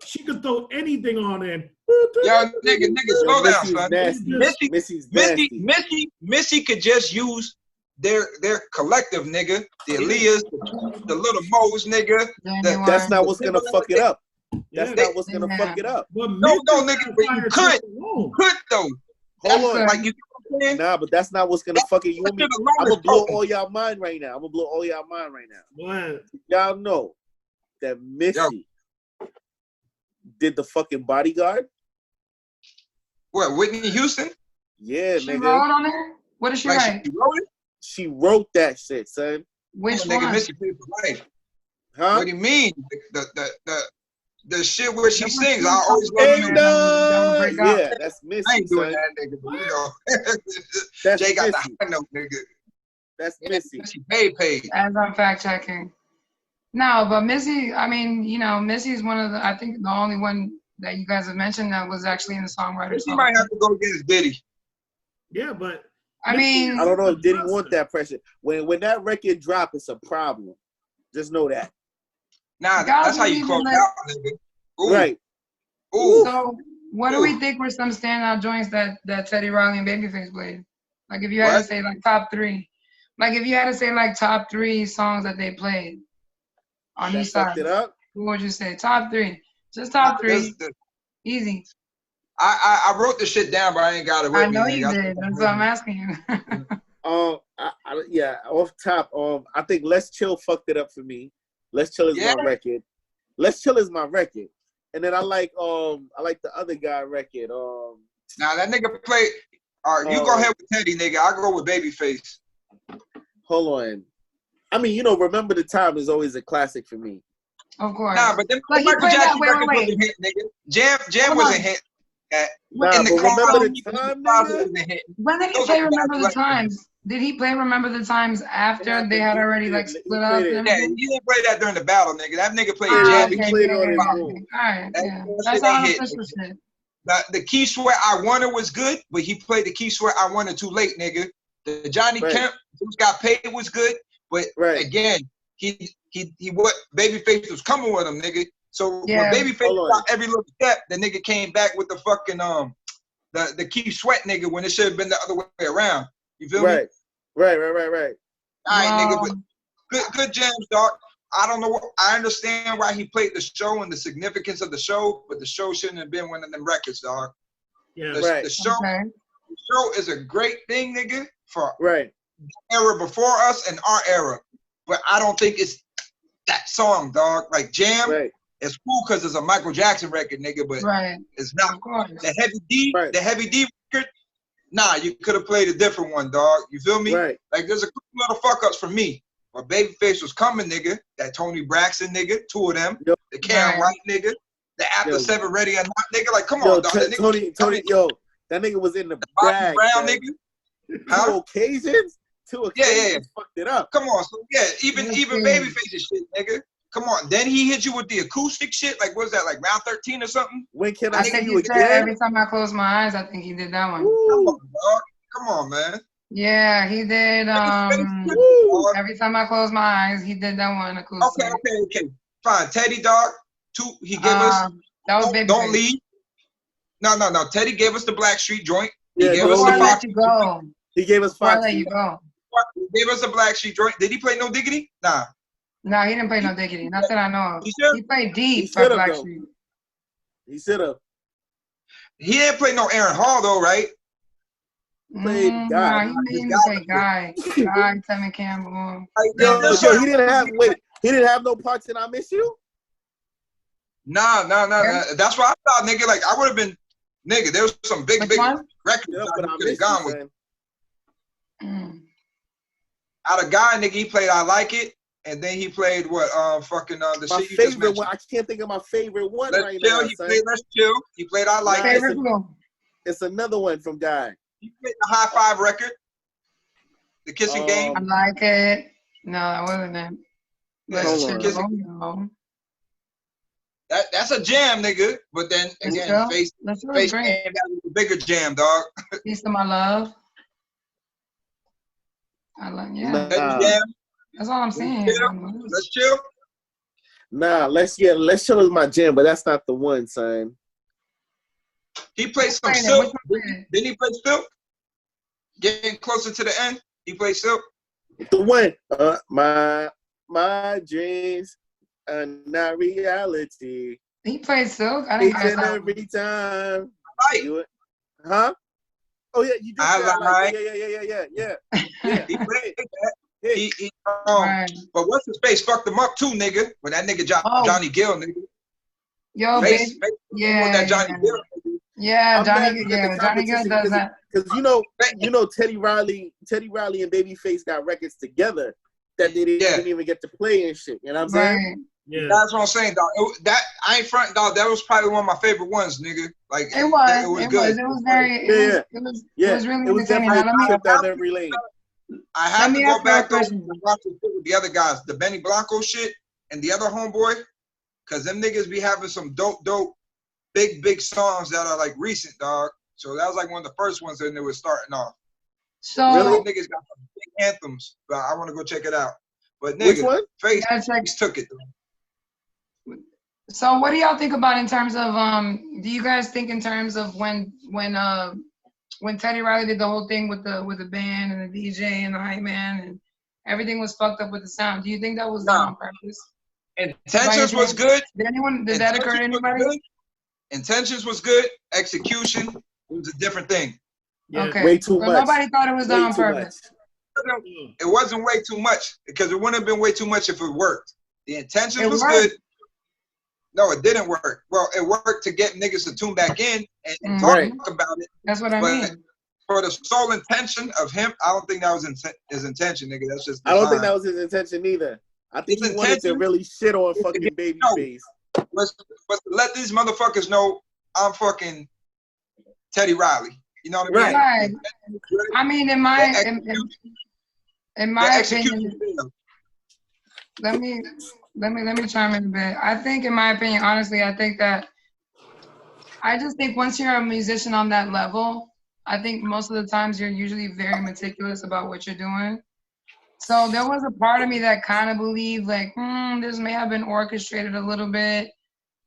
S2: she could throw anything on in.
S3: Yo, nigga, slow down, son.
S4: Missy's nasty.
S3: Missy could just use their collective, nigga. The Aaliyahs, the Little Mo's, nigga.
S4: That's not what's gonna fuck it up. That's not what's gonna fuck it up.
S3: No, nigga, but you could. You could though.
S4: Hold on.
S3: Like you.
S4: Nah, but that's not what's gonna fucking you. I'm gonna blow all y'all mind right now.
S2: What?
S4: Y'all know that Missy did the fucking Bodyguard.
S3: What, Whitney Houston?
S4: Yeah,
S1: she wrote on there? What did she write?
S3: She wrote it?
S4: She wrote that shit, son.
S1: Which one?
S3: Nigga, Missy paid for life.
S4: Huh?
S3: What do you mean? The shit where she sings, I always love you.
S4: Yeah, that's Missy.
S3: I ain't doing that, nigga, but you know.
S4: That's
S3: Jay got
S4: Missy.
S3: the high note, nigga.
S4: That's Missy.
S3: Missy paid.
S1: As I'm fact checking. No, but Missy, I mean, you know, Missy's one of the, I think the only one that you guys have mentioned that was actually in the songwriters.
S3: She might have to go against Diddy.
S2: Yeah, but
S1: I mean,
S4: I don't know if Diddy want that pressure. When that record drop, it's a problem. Just know that.
S3: Nah, that's how you close out, nigga. Ooh.
S4: Right.
S3: Ooh.
S1: So what do we think were some standout joints that Teddy Riley and Babyface played? Like if you had to say like top three. Like if you had to say like top three songs that they played on each side. What would you say? Top three. Just top three. Easy.
S3: I wrote the shit down, but I ain't got it with me.
S1: I know you did. That's what I'm asking you.
S4: Yeah, off top, I think Let's Chill fucked it up for me. Let's Chill is my record. Let's Chill is my record. And then I like the other guy record.
S3: Now that nigga played. All right, you go ahead with Teddy, nigga. I go with Babyface.
S4: Hold on. I mean, you know, Remember the Time is always a classic for me.
S1: Of course.
S3: Nah, but then Michael Jackson record wasn't hit, nigga. Jam wasn't hit.
S4: Nah, but Remember the Time, nigga?
S1: When did he play Remember the Times? Did he play Remember the Times after they had already like split up?
S3: Yeah, he didn't play that during the battle, nigga. That nigga played Jam.
S4: He played on his own.
S1: Alright, yeah. That's all official shit.
S3: The Key Sweat I Wanted was good, but he played the Key Sweat I Wanted too late, nigga. The Johnny Kemp Who's Got Paid was good, but again, he what Babyface was coming with him, nigga. So when Babyface got every little step, the nigga came back with the fucking the Keith Sweat nigga when it should have been the other way around. You feel me?
S4: Right.
S3: All right, nigga, but good jams, dog. I don't know. I understand why he played the show and the significance of the show, but the show shouldn't have been one of them records, dog.
S2: Yeah,
S3: the show is a great thing, nigga, for
S4: the
S3: era before us and our era. But I don't think it's that song, dog. Like Jam, it's cool because it's a Michael Jackson record, nigga, but it's not. The Heavy D record, nah, you could have played a different one, dog. You feel me?
S4: Right.
S3: Like there's a couple little fuck ups for me. But Babyface was coming, nigga. That Tony Braxton nigga, two of them. Yep. The Karen White nigga. The After 7 Ready or Not nigga. Like, come on, dog.
S4: Tony, yo, that nigga was in the bag.
S3: Brown nigga.
S4: Two occasions fucked it up.
S3: Come on, so even Babyface's shit, nigga. Come on. Then he hit you with the acoustic shit. Like, what was that? Like round 13 or something?
S4: When can I see you again?
S1: Every time I close my eyes, I think he did that one.
S3: Come on, man.
S1: Yeah, he did. Every time I close my eyes, he did that one. Acoustic.
S3: Okay. Fine. Teddy, dog. He gave us.
S1: That was
S3: Don't Leave. No. Teddy gave us the Blackstreet joint.
S4: He gave us
S1: the Foxy.
S4: He gave us Foxy.
S1: He
S3: gave us a Blackstreet joint. Did he play No Diggity? Nah.
S1: No, he didn't play No Diggity. Not that I know of. He played deep for Blackstreet.
S4: He should have.
S3: He didn't play no Aaron Hall though, right?
S4: Played Guy.
S1: He didn't play Guy. Tevin Campbell.
S4: He didn't have no parts in I Miss You?
S3: Nah. That's why I thought, nigga, like I would have been, nigga, there was some big records I could have gone with. Out of Guy, nigga, he played I Like It, and then he played what, the
S4: my
S3: shit you just mentioned.
S4: One. I can't think of my favorite one
S3: Let's
S4: right
S3: chill.
S4: now.
S3: He played Let's Chill. He played I Like It.
S4: It's another one from Guy.
S3: He played the High Five record, the Kissing Game.
S1: I Like It. No, that wasn't it.
S3: That's a jam, nigga. But then again, Face came down with a bigger jam, dog.
S1: Piece of My Love. That's all I'm saying.
S3: Let's chill.
S4: Nah, Let's Chill is my jam, but that's not the one, son.
S3: He played some Silk. Didn't he play Silk? Getting closer to the end, he played Silk.
S4: The one, my dreams are not reality.
S1: He played Silk. I didn't
S4: each and every time.
S3: Right.
S4: Huh? Oh yeah, you did. Yeah.
S3: He played that. But what's his face fucked him up too, nigga. When that nigga Johnny Gill, nigga.
S1: Yo,
S3: that Johnny Gill.
S1: Yeah, Johnny Gill does that.
S4: Because you know, Teddy Riley and Babyface got records together that they didn't even get to play and shit. You know what I'm saying?
S3: Yeah. That's what I'm saying, dog. I ain't fronting, dog. That was probably one of my favorite ones, nigga. Like
S1: it was good. It was very. It was really entertaining.
S3: I have to go back and watch it with the other guys, the Benny Blanco shit and the other homeboy, because them niggas be having some dope, big songs that are like recent, dog. So that was like one of the first ones that they were starting off.
S1: So
S3: really, niggas got some big anthems, but I want to go check it out. But nigga, Face took it.
S1: So what do y'all think about in terms of do you guys think in terms of when Teddy Riley did the whole thing with the band and the DJ and the hype man and everything was fucked up with the sound? Do you think that was done on purpose?
S3: Intentions was good.
S1: Did that occur to anybody?
S3: Intentions was good. Execution was a different thing.
S1: Yeah. Okay.
S4: Way too much.
S1: Nobody thought it was done on purpose.
S3: It wasn't way too much because it wouldn't have been way too much if it worked. The intentions was good. No, it didn't work. Well, it worked to get niggas to tune back in and talk about it.
S1: That's what I mean.
S3: For the sole intention of him, I don't think that was his intention, nigga. That's just.
S4: I don't think that was his intention either. I think he wanted to really shit on fucking Babyface.
S3: Was to let these motherfuckers know I'm fucking Teddy Riley. You know what I mean?
S1: Right. I mean, in my opinion, let me chime in a bit. I think, in my opinion, honestly, I just think once you're a musician on that level, I think most of the times you're usually very meticulous about what you're doing. So there was a part of me that kind of believed like, this may have been orchestrated a little bit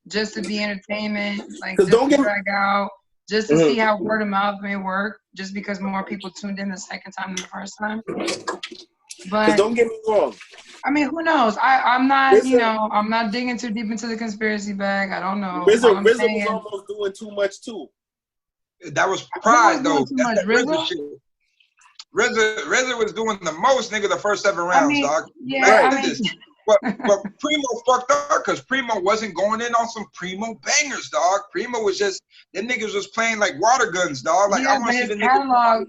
S1: just to be entertainment, like just to drag out, just to see how word of mouth may work, just because more people tuned in the second time than the first time. But
S4: don't get me wrong.
S1: I mean, who knows? I'm not, you know, I'm not digging too deep into the conspiracy bag. I don't know.
S4: RZA was almost doing too much too.
S3: That was pride though.
S1: Too much RZA shit.
S3: RZA was doing the most, nigga, the first 7 rounds, dog.
S1: Yeah,
S3: But Primo fucked up because Primo wasn't going in on some Primo bangers, dog. Primo was just, them niggas was playing like water guns, dog. Like, I want to see the
S1: catalog.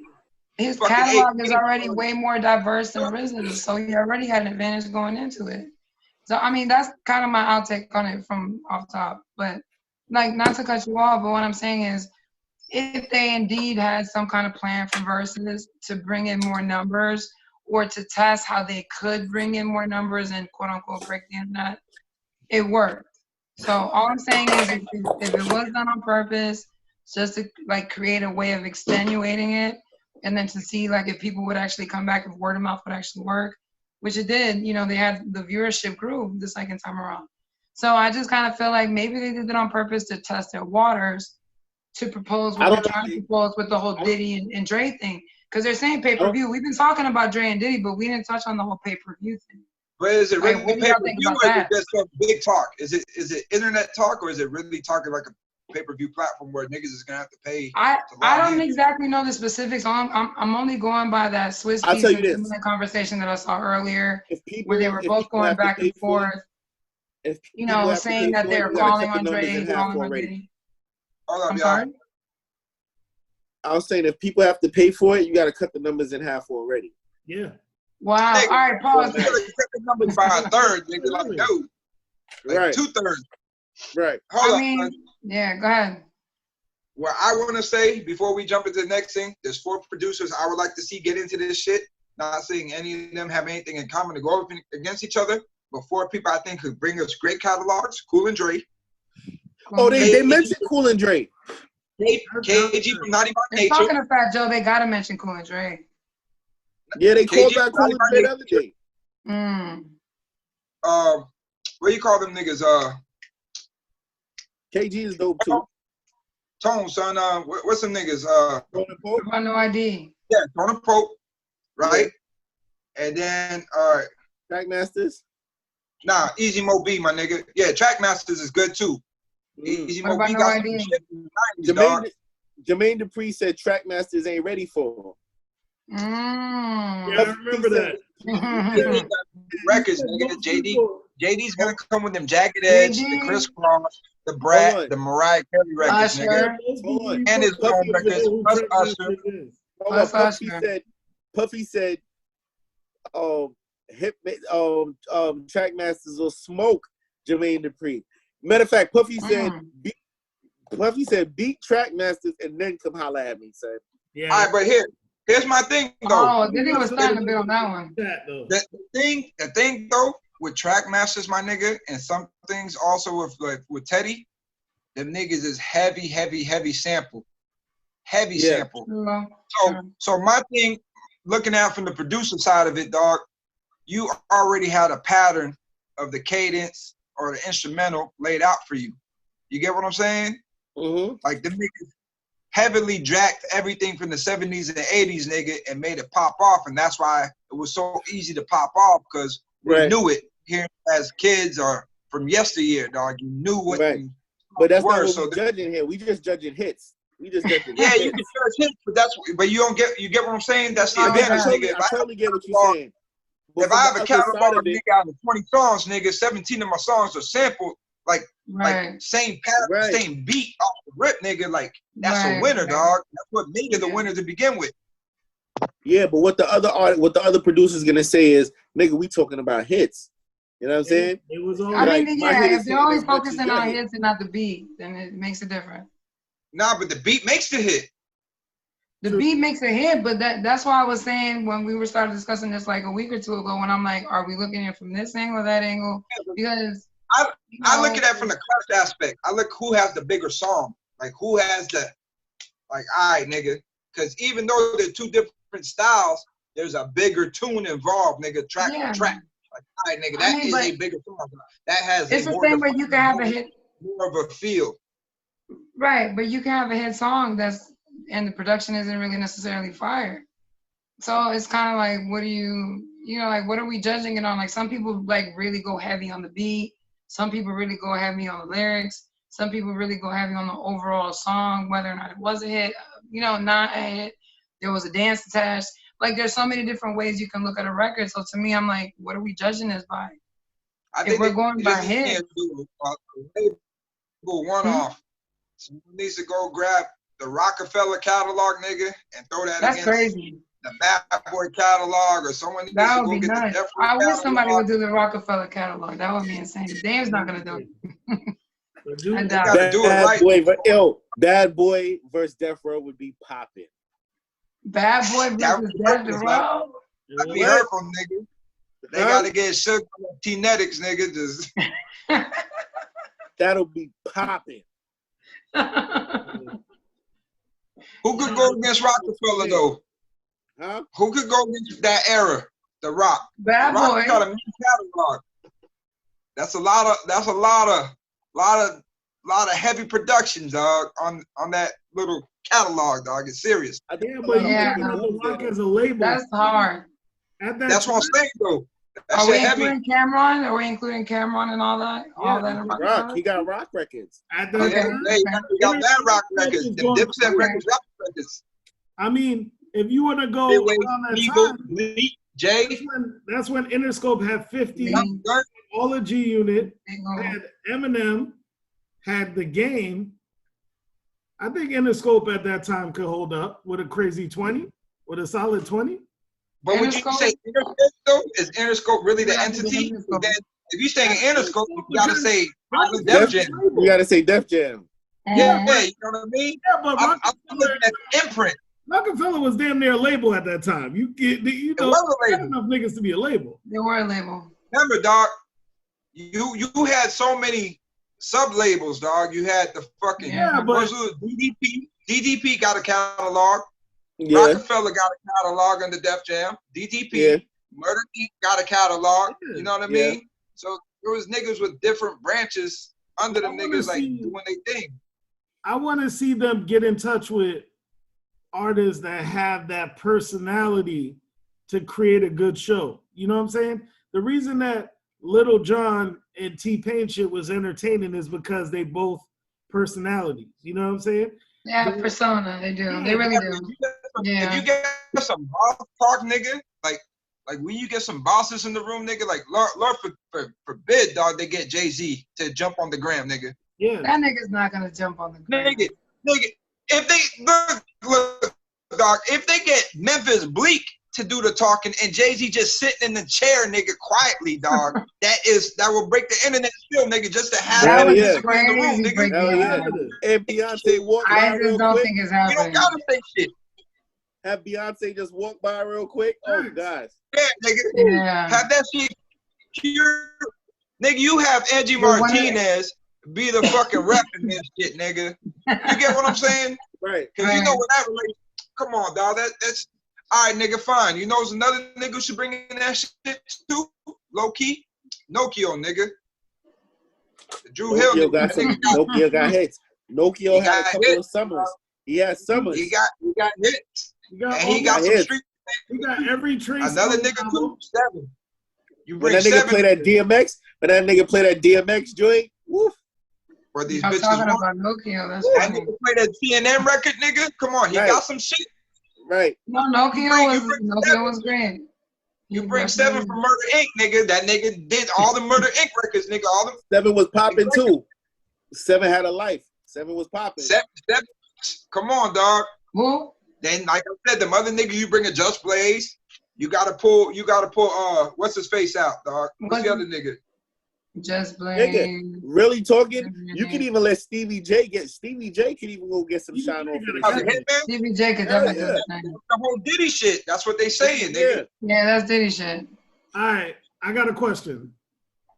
S1: His catalog is already way more diverse than RZA's, so he already had an advantage going into it. So, I mean, that's kind of my outtake on it from off top. But, like, not to cut you off, but what I'm saying is, if they indeed had some kind of plan for verses to bring in more numbers or to test how they could bring in more numbers and quote-unquote break the internet, it worked. So all I'm saying is if it was done on purpose, just to, like, create a way of extenuating it, and then to see, like, if people would actually come back, if word of mouth would actually work, which it did. You know, they had the viewership grew the second time around. So I just kind of feel like maybe they did it on purpose to test their waters, to propose what they're trying to propose with the whole Diddy and Dre thing. Because they're saying pay-per-view. We've been talking about Dre and Diddy, but we didn't touch on the whole pay-per-view thing.
S3: But is it really pay-per-view or is it just some big talk? Is it internet talk or is it really talking like a pay-per-view platform where niggas is gonna have to pay?
S1: I don't exactly know the specifics. I'm only going by that Swiss piece and conversation that I saw earlier, where they were both going back and forth. You know, saying that they're calling on Dre, calling on Diddy. I'm sorry?
S4: I was saying if people have to pay for it, you got to cut the numbers in half already.
S2: Yeah.
S1: Wow.
S3: Nigga,
S1: all right, pause.
S3: You got to cut the numbers by a third, nigga. Like, dude. Like
S4: right.
S3: 2/3.
S4: Right.
S3: Hold on.
S1: Yeah, go ahead.
S3: What I want to say before we jump into the next thing, there's 4 producers I would like to see get into this shit. Not saying any of them have anything in common to go up against each other, but 4 people I think could bring us great catalogs. Kool and Dre.
S4: Oh, they mentioned Kool and Dre.
S3: KG from Naughty by Nature.
S1: Talking to Fat Joe, they gotta mention Kool and Dre.
S4: Yeah, they called back Kool and Dre the other day.
S3: What do you call them niggas?
S4: KG is dope too.
S3: Tone, son. What's some niggas?
S4: Tone and Pope.
S1: I no ID.
S3: Yeah, Tone and Pope. Right. Yeah. And then
S4: Trackmasters.
S3: Nah, Easy Mo B, my nigga. Yeah, Trackmasters is good too. Easy Mo B got some shit in the 90s,
S4: Jermaine Dupri said Trackmasters ain't ready for him.
S2: Yeah, I remember that.
S3: Records, nigga. JD's gonna come with them Jagged Edge, the Chris Cross, the Brat, the Mariah Carey records, nigga. And his own records, plus Usher.
S4: Puffy said, Trackmasters will smoke Jermaine Dupri. Matter of fact, Puffy said beat Trackmasters and then come holla at me, son.
S3: Yeah. All right, but here's my thing though.
S1: Oh, Diddy was starting to build that one.
S3: The thing though with Trackmasters, my nigga, and some things also with Teddy, them niggas is heavy sample. Sample. So my thing, looking at from the producer side of it, dog, you already had a pattern of the cadence or the instrumental laid out for you. You get what I'm saying?
S4: Mm-hmm.
S3: Like the niggas heavily dragged everything from the 70s and the 80s, nigga, and made it pop off. And that's why it was so easy to pop off, because we knew it here as kids or from yesteryear, dog. You knew what.
S4: Right. But that's not what we're judging here. We just judging hits. We just judging
S3: hits.
S4: You
S3: can judge hits, but you don't get. You get what I'm saying? That's the advantage, nigga.
S4: I totally get what you're saying.
S3: If I have a catalog of nigga out of 20 songs, nigga, 17 of my songs are sampled, like same pattern, same beat off the rip, nigga. Like that's a winner, dog. That's what made it the winner to begin with.
S4: Yeah, but what the other producer's gonna say is, nigga, we talking about hits. You know what I'm saying?
S2: It was all
S1: if they're always focusing on hits and not the beat, then it makes it different.
S3: Nah, but the beat makes the hit.
S1: The beat makes a hit, but that's why I was saying when we started discussing this like a week or two ago, when I'm like, are we looking at it from this angle or that angle? Because
S3: I look at that from the craft aspect. I look who has the bigger song, like who has the, like, all right, nigga. Because even though they're 2 different styles, there's a bigger tune involved, nigga. Track for track. Like, all right, nigga, that is a bigger song. That has.
S1: It's the same way you can have a hit.
S3: More of a feel.
S1: Right, but you can have a hit song that's and the production isn't really necessarily fire. So it's kind of like, what do you know, like, what are we judging it on? Like, some people like really go heavy on the beat. Some people really go heavy on the lyrics. Some people really go heavy on the overall song, whether or not it was a hit, you know, not a hit. There was a dance attached. Like, there's so many different ways you can look at a record. So to me, I'm like, what are we judging this by?
S3: I think we're going by hits, go one-off. Someone needs to go grab the Rockefeller catalog, nigga, and throw that against
S1: crazy.
S3: The Bad Boy catalog, or someone needs
S1: that
S3: to
S1: would
S3: go
S1: be
S3: get
S1: nice.
S3: the
S1: I wish somebody would do the Rockefeller catalog. That would be insane. Dame's not gonna do it.
S3: I gotta do it right.
S4: Bad Boy versus Death Row would be popping.
S1: Bad Boy versus Death Row.
S3: That'd be hurtful, nigga. They gotta get shook on T-Netics, nigga. Just
S4: that'll be popping.
S3: Who could go against Rockefeller though?
S4: Huh?
S3: Who could go against that era? The Rock.
S1: Bad
S3: Rock
S1: Boy
S3: got a new catalog. That's a lot of heavy productions, dog, on that little catalog, dog. It's serious.
S2: Yeah, but the Rock as a label.
S1: That's hard.
S3: That's what I'm saying though.
S1: Are we including Cameron? Are we including Cameron and all that? All that
S4: Rock. He got Rock records.
S3: He got Bad Rock records. The Dipset records, Rock records.
S2: I mean, if you want to go around that time,
S3: Jay,
S2: that's when Interscope had 50, all the G Unit, had Eminem, had The Game. I think Interscope at that time could hold up with a crazy 20, with a solid 20.
S3: But would you say Interscope though? Is Interscope really the entity? Then if you're saying Interscope, you gotta say Def Jam.
S4: You gotta say Def Jam.
S3: Yeah, you know what I mean?
S2: Yeah, but
S3: I'm looking at imprint.
S2: Rockefeller was damn near a label at that time. You know, had enough niggas to be a label.
S1: They were a label.
S3: Remember, dog, you had so many sub labels, dog. You had the fucking DDP. DDP got a catalog. Yeah. Rockefeller got a catalog under Def Jam. DDP, Murder Inc. got a catalog. You know what I mean? So there was niggas with different branches under them niggas like doing their thing.
S2: I want to see them get in touch with artists that have that personality to create a good show. You know what I'm saying? The reason that Little John and T-Pain shit was entertaining is because they both personalities. You know what I'm saying?
S1: Yeah, persona. They do. They really do.
S3: If you get some boss talk, nigga, like when you get some bosses in the room, nigga, like Lord forbid, dog, they get Jay-Z to jump on the gram, nigga.
S2: Yeah.
S1: That nigga's not gonna jump on the gram.
S3: Nigga, if they look, dog, if they get Memphis Bleak to do the talking and Jay-Z just sitting in the chair, nigga, quietly, dog, that will break the internet still, nigga, just to have
S1: that
S3: in
S1: the
S3: room, nigga.
S4: And Beyonce walk by real quick.
S1: Think it's happening.
S3: You don't gotta say shit.
S4: Have Beyonce just walk by real quick. Oh, guys.
S3: Yeah, nigga.
S1: Yeah.
S3: Have that shit pure. Nigga, you have Angie Martinez be the fucking rep in this shit, nigga. You get what I'm saying?
S4: Right.
S3: Because you know what that relates. Come on, dog. That's all right, nigga. Fine. You know, there's another nigga who should bring in that shit too. Low key, Nokio, nigga. Drew Hill.
S4: Nokio got hits. Nokio had a couple of summers. He had summers.
S3: He got hits. He got some
S2: hits.
S3: street.
S2: He got every trace.
S3: Another nigga too. 7. You bring
S4: when that nigga
S3: 7.
S4: play that DMX. When that nigga play that DMX joint. Woof.
S3: Where these
S1: I'm
S3: bitches
S1: talking about Nokio. That's
S3: that nigga play that TNM record, nigga. Come on, he got some shit.
S4: Right.
S1: No, Nokio was great.
S3: You bring 7 from Murder Inc., nigga. That nigga did all the Murder Inc. records, nigga. All them.
S4: 7 was popping too. 7 had a life. 7 was popping.
S3: 7. Come on, dog.
S1: Who?
S3: Then, like I said, the other nigga you bring a Just Blaze. You gotta pull. What's his face out, dog? What's the other nigga?
S1: Just Blaze.
S4: Nigga, really talking? You can even let Stevie J get. Stevie J can even go get some shine off.
S1: Stevie J could definitely do the thing.
S3: The whole Diddy shit. That's what they saying, nigga.
S1: Yeah, that's Diddy shit.
S2: All right, I got a question.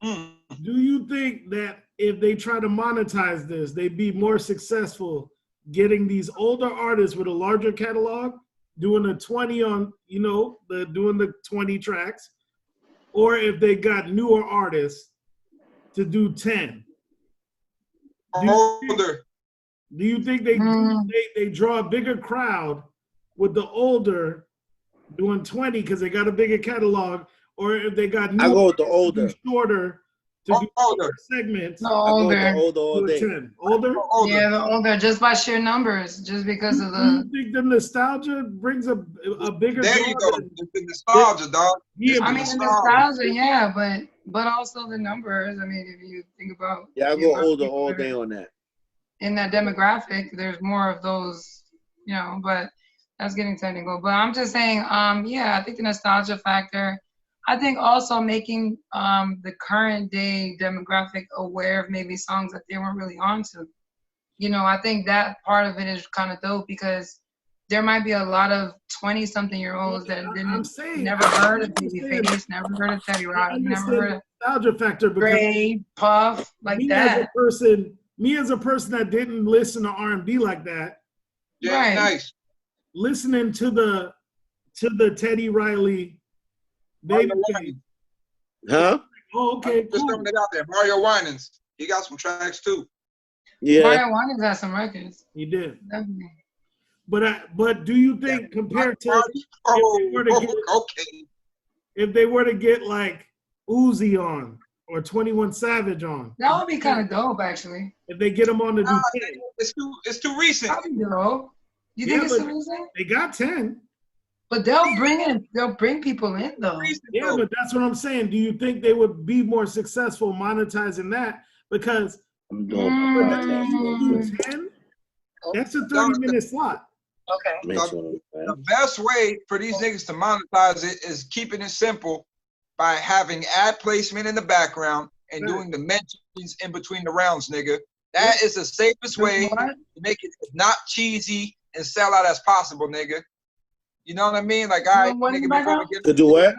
S2: Do you think that if they try to monetize this, they'd be more successful getting these older artists with a larger catalog, doing a 20 on, doing the 20 tracks, or if they got newer artists to do 10?
S3: Older.
S2: Do you think they draw a bigger crowd with the older doing 20 because they got a bigger catalog, or if they got
S4: I go with the older,
S2: shorter to do older segments?
S1: The older.
S4: I go with the older all day.
S2: 10. Older?
S1: Yeah, the older, just by sheer numbers, just because of the.
S2: Do you think the nostalgia brings a bigger?
S3: There you go. The nostalgia, dog.
S2: Yeah,
S1: I mean, the nostalgia, yeah, but also the numbers. I mean, if you think about.
S4: Yeah, I go older all day on that.
S1: In that demographic, there's more of those, you know, but that's getting technical. But I'm just saying, yeah, I think the nostalgia factor. I think also making the current day demographic aware of maybe songs that they weren't really onto. You know, I think that part of it is kind of dope because there might be a lot of 20-something-year-olds that never heard of Babyface, never heard of Teddy Riley, never heard of
S2: nostalgia factor.
S1: Dre, Puff, like that.
S2: Me as a person that didn't listen to R&B like that.
S3: Yeah, right. Nice.
S2: Listening to the Teddy Riley. Babyface.
S4: Huh?
S2: Oh, okay.
S3: Just throwing it out there. Mario Winans. He got some tracks too.
S4: Yeah.
S1: Mario Winans has some records.
S2: He did.
S1: Definitely.
S2: But do you think compared to if they were to get like Uzi on or 21 Savage on?
S1: That would be kind of dope, actually.
S2: If they get them on to do 10.
S3: It's too recent.
S1: That'd be dope. You think it's too recent?
S2: They got 10.
S1: But they'll bring people in though.
S2: Yeah, but that's what I'm saying. Do you think they would be more successful monetizing that? Because 10, that's a 30-minute slot.
S1: Okay.
S3: The best way for these niggas to monetize it is keeping it simple by having ad placement in the background and doing the mentions in between the rounds, nigga. That is the safest way to make it not cheesy and sell out as possible, nigga. You know what I mean? Like, all right, nigga, before we get
S4: to do what?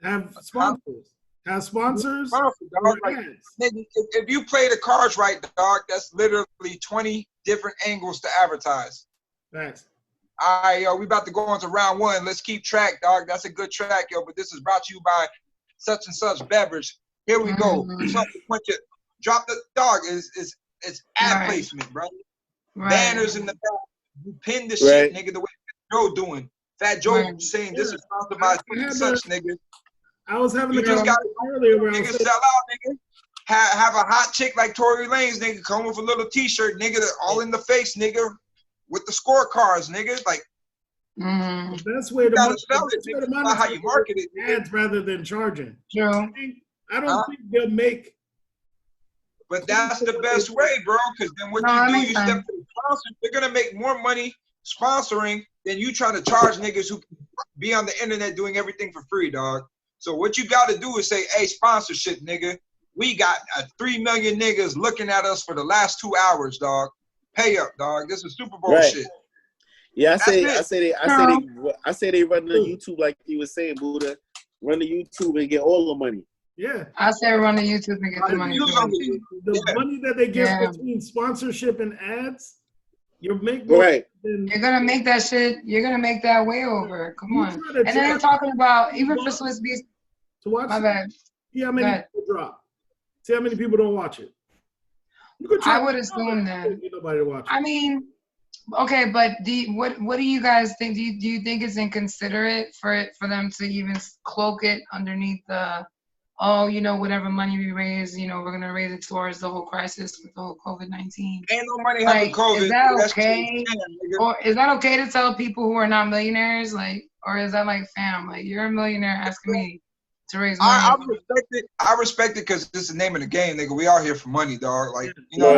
S2: Have sponsors. Have sponsors.
S3: Like, nigga, if you play the cards right, dog, that's literally 20 different angles to advertise.
S2: Thanks.
S3: All right, yo, we about to go on to round one. Let's keep track, dog. That's a good track, yo. But this is brought to you by such and such beverage. Here we go. Drop the dog. It's ad placement, bro. Banners in the back. You pin the shit, nigga. The way Joe doing. Fat Joe saying this is sponsored by such, nigga.
S2: I was having
S3: a conversation earlier where nigga sell out, nigga. Have a hot chick like Tory Lanez, nigga, come with a little t-shirt, nigga, all in the face, nigga, with the scorecards, nigga. Like,
S2: the best way to
S3: monetize not how you market it,
S2: ads rather than charging.
S1: True.
S2: I don't think they'll make.
S3: But that's the best way, bro. Because then what you do, you step to the sponsor. They're gonna make more money sponsoring than you trying to charge niggas who be on the internet doing everything for free, dog. So what you got to do is say, hey, sponsorship, nigga. We got 3 million niggas looking at us for the last 2 hours, dog. Pay up, dog. This is Super Bowl shit.
S4: Yeah, I say they run the YouTube like you were saying, Buddha. Run the YouTube and get all the money.
S2: Yeah.
S1: I say run the YouTube and get the money.
S2: The money that they get between sponsorship and ads, you're making
S1: You're gonna make that shit. You're gonna make that way over. Come on. And then they're talking about even for Swiss Beats.
S2: To watch.
S1: My bad.
S2: See how many people drop. See how many people don't watch it.
S1: I would assume that.
S2: Nobody to watch it.
S1: I mean, okay, but what do you guys think? Do you think it's inconsiderate for them to even cloak it underneath the, oh, you know, whatever money we raise, you know, we're gonna raise it towards the whole crisis with the whole COVID-19.
S3: Ain't no money having COVID.
S1: Is that okay? Or is that okay to tell people who are not millionaires, like, or is that like, fam, like you're a millionaire asking me to raise money?
S3: I respect it because this is the name of the game, nigga. We all here for money, dog. Like, you know,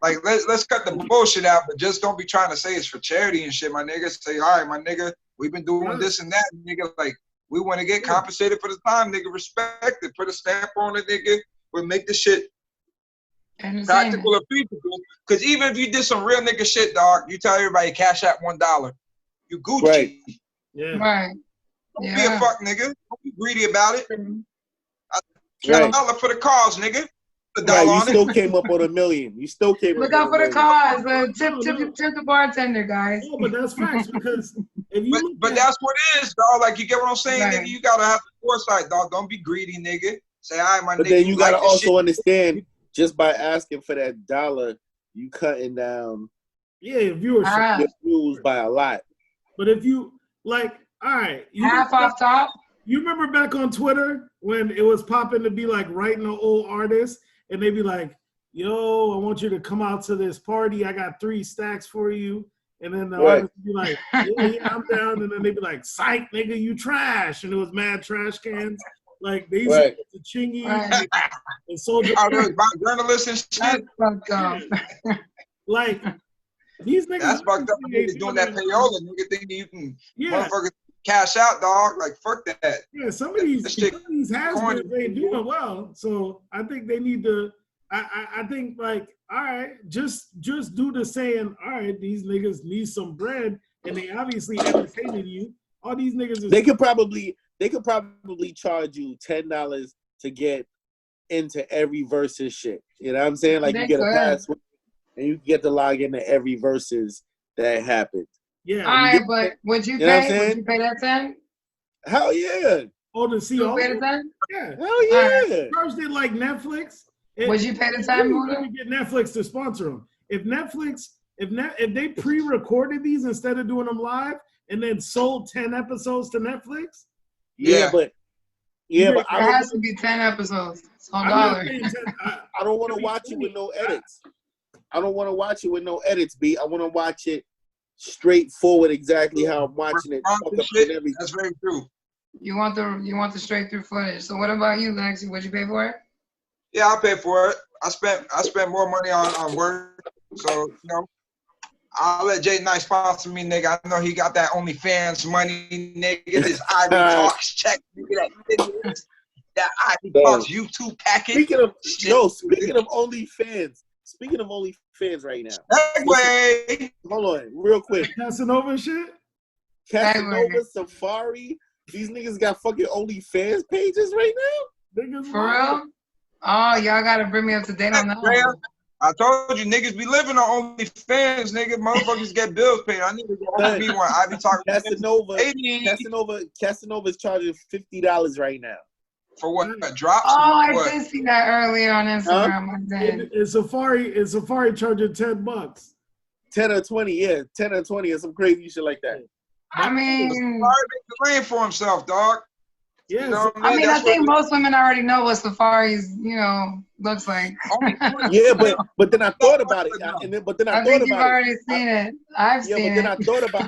S3: like let's cut the bullshit out, but just don't be trying to say it's for charity and shit, my nigga. Say, all right, my nigga, we've been doing this and that, nigga. Like, we want to get compensated for the time, nigga. Respect it. Put a stamp on it, nigga. But make the shit practical or feasible. Because even if you did some real nigga shit, dog, you tell everybody cash out $1. You Gucci.
S2: Right.
S1: Yeah. Right.
S3: Don't be a fuck nigga. Don't be greedy about it. $1 for the cause, nigga.
S4: You still came up on $1 million. You still came
S1: up. Look out for the cause. Tip the bartender, guys.
S2: No, but that's facts because if you
S3: but that's what it is, dog. Like, you get what I'm saying, nigga? You gotta have the foresight, dog. Don't be greedy, nigga. Say, all right, my nigga.
S4: But then you gotta also understand, just by asking for that $1, you cutting down
S2: viewership
S4: your views by a lot.
S2: But if you like, all right,
S1: half off top.
S2: You remember back on Twitter when it was popping to be like writing an old artist, and they'd be like, "Yo, I want you to come out to this party. I got 3 stacks for you." And then the artist would be like, "Yeah, I'm down." And then they'd be like, "Psych, nigga, you trash." And it was mad trash cans. Like they used to get Chingy and Soldier.
S3: Journalists and shit.
S2: Like these niggas.
S3: That's fucked up. Niggas doing that payola. Nigga thinking you can motherfuckers cash out, dog. Like fuck that.
S2: Yeah, some of these has-beens, they ain't doing well. So I think they need to. I think like, all right, just do the saying. All right, these niggas need some bread, and they obviously entertaining you. All these niggas.
S4: They could probably charge you $10 to get into every versus shit. You know what I'm saying? Like you get a password and you get to log into every versus that happened.
S2: Yeah.
S1: All right, but would you pay? Would you pay that $10?
S4: Hell yeah.
S2: Oh, to see all
S1: pay the $10?
S4: Yeah. Hell yeah.
S2: Charged it like Netflix.
S1: Would you pay the $10?
S2: Let me get Netflix to sponsor them. If they pre-recorded these instead of doing them live and then sold 10 episodes to Netflix.
S4: But
S1: it has to be 10 episodes. It's $1.
S4: I don't want to watch it with no edits. I don't want to watch it with no edits, B. I want to watch it straightforward, exactly how I'm watching it.
S3: That's very true.
S1: You want the straight through footage. So what about you, Lexi? Would you pay for it?
S3: Yeah, I'll pay for it. I spent more money on work, so I'll let Jay Knight sponsor me, nigga. I know he got that OnlyFans money, nigga. His Ivy Talks check, nigga. That Ivy Talks YouTube package.
S4: Speaking of OnlyFans right now.
S3: Segway.
S4: Hold on, real quick.
S2: Casanova shit?
S4: Casanova, Safari. These niggas got fucking OnlyFans pages right now?
S1: For real? Oh, y'all gotta bring me up to date on that one.
S3: I told you, niggas be living on OnlyFans, nigga. Motherfuckers get bills paid. I need to get me one. I be talking
S4: Casanova is charging $50 right now.
S3: For what? A drop?
S1: Oh, I did see that earlier on Instagram.
S2: Is Safari charging $10?
S4: 10 or 20, yeah. 10 or 20 or some crazy shit like that.
S1: I mean,
S3: Safari makes the lane for himself, dog.
S2: Yeah,
S1: I think most women already know what Safari's, looks like.
S4: Yeah, but then I thought about it, I
S1: think you've already seen it. I've seen it.
S4: Yeah, but then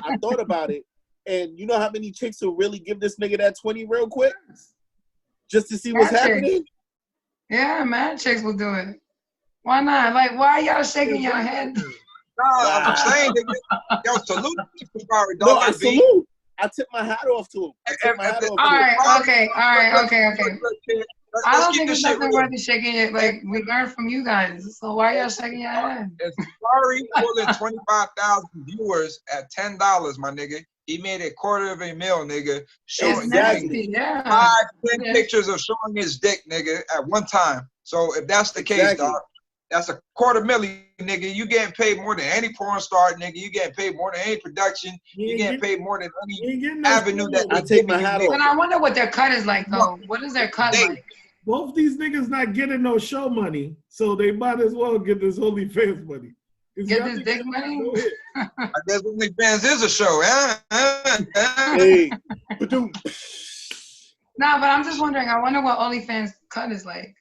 S4: I thought about it, and you know how many chicks will really give this nigga that 20 real quick, just to see what's happening?
S1: Yeah, man, chicks will do it. Why not? Like, why are y'all shaking your head?
S3: No, I'm saying, yo, salute to Safari, dog.
S4: No, I salute. I tip my hat off to him.
S1: All right, okay. I don't think it's nothing worth shaking it. Like, we learned from you guys. So why y'all shaking your head?
S3: If Safari more than 25,000 viewers at $10, my nigga, he made $250,000, nigga. Showing 5-10 pictures of showing his dick, nigga, at one time. So if that's the case, dog, that's $250,000, nigga. You getting paid more than any porn star, nigga. You getting paid more than any production. You getting paid more than any avenue that
S4: I take my hat off.
S1: But I wonder what their cut is like, though. What is their cut like?
S2: Both these niggas not getting no show money, so they might as well get this OnlyFans money.
S1: Get this dick money?
S3: I guess OnlyFans is a show,
S4: Hey.
S1: Nah, but I'm just wondering. I wonder what OnlyFans cut is like.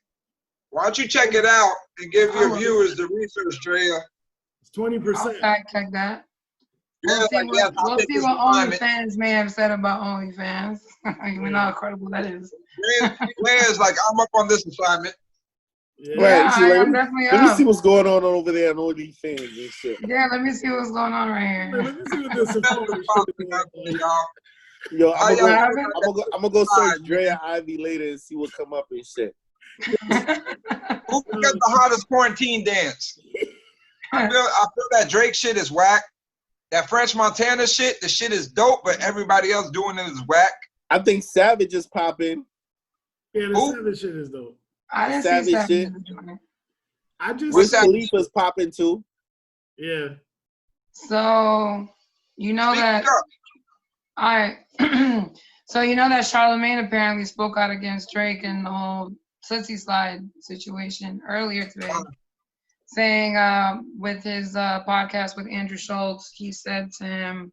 S3: Why don't you check it out and give your viewers the research, Drea?
S2: It's 20%.
S1: I'll fact check that. We'll see what OnlyFans may have said about OnlyFans. You know how credible that is.
S3: Drea's like, I'm up on this assignment.
S1: Yeah, I'm definitely up.
S4: Let me see what's going on over there on OnlyFans and shit.
S1: Yeah, let me see what's going on right here.
S2: Let me see what this is.
S4: Yo, I'm gonna go search Drea Ivy later and see what come up and shit.
S3: Who got the hottest quarantine dance? I feel that Drake shit is whack. That French Montana shit, the shit is dope, but everybody else doing it is whack.
S4: I think Savage is popping.
S2: Yeah, the Savage shit is dope.
S1: I didn't see Savage
S4: shit.
S2: I just
S4: Wiz Khalifa's popping too.
S2: Yeah.
S1: So you know that. All right. So you know that Charlamagne apparently spoke out against Drake and the whole Tootsie Slide situation earlier today. saying with his podcast with Andrew Schultz, he said to him,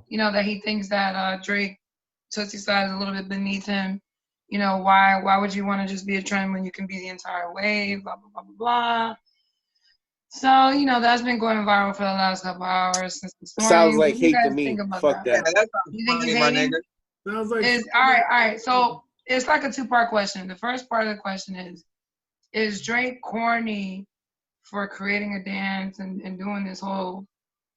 S1: you know, that he thinks that Drake Tootsie Slide is a little bit beneath him. You know, why would you want to just be a trend when you can be the entire wave, blah, blah, blah, blah, blah. So, you know, that's been going viral for the last couple hours since this morning.
S4: Sounds like hate to me. Fuck that.
S1: You think he's hating?
S2: Sounds like
S1: all right. So it's like a two-part question. The first part of the question is Drake corny for creating a dance and doing this whole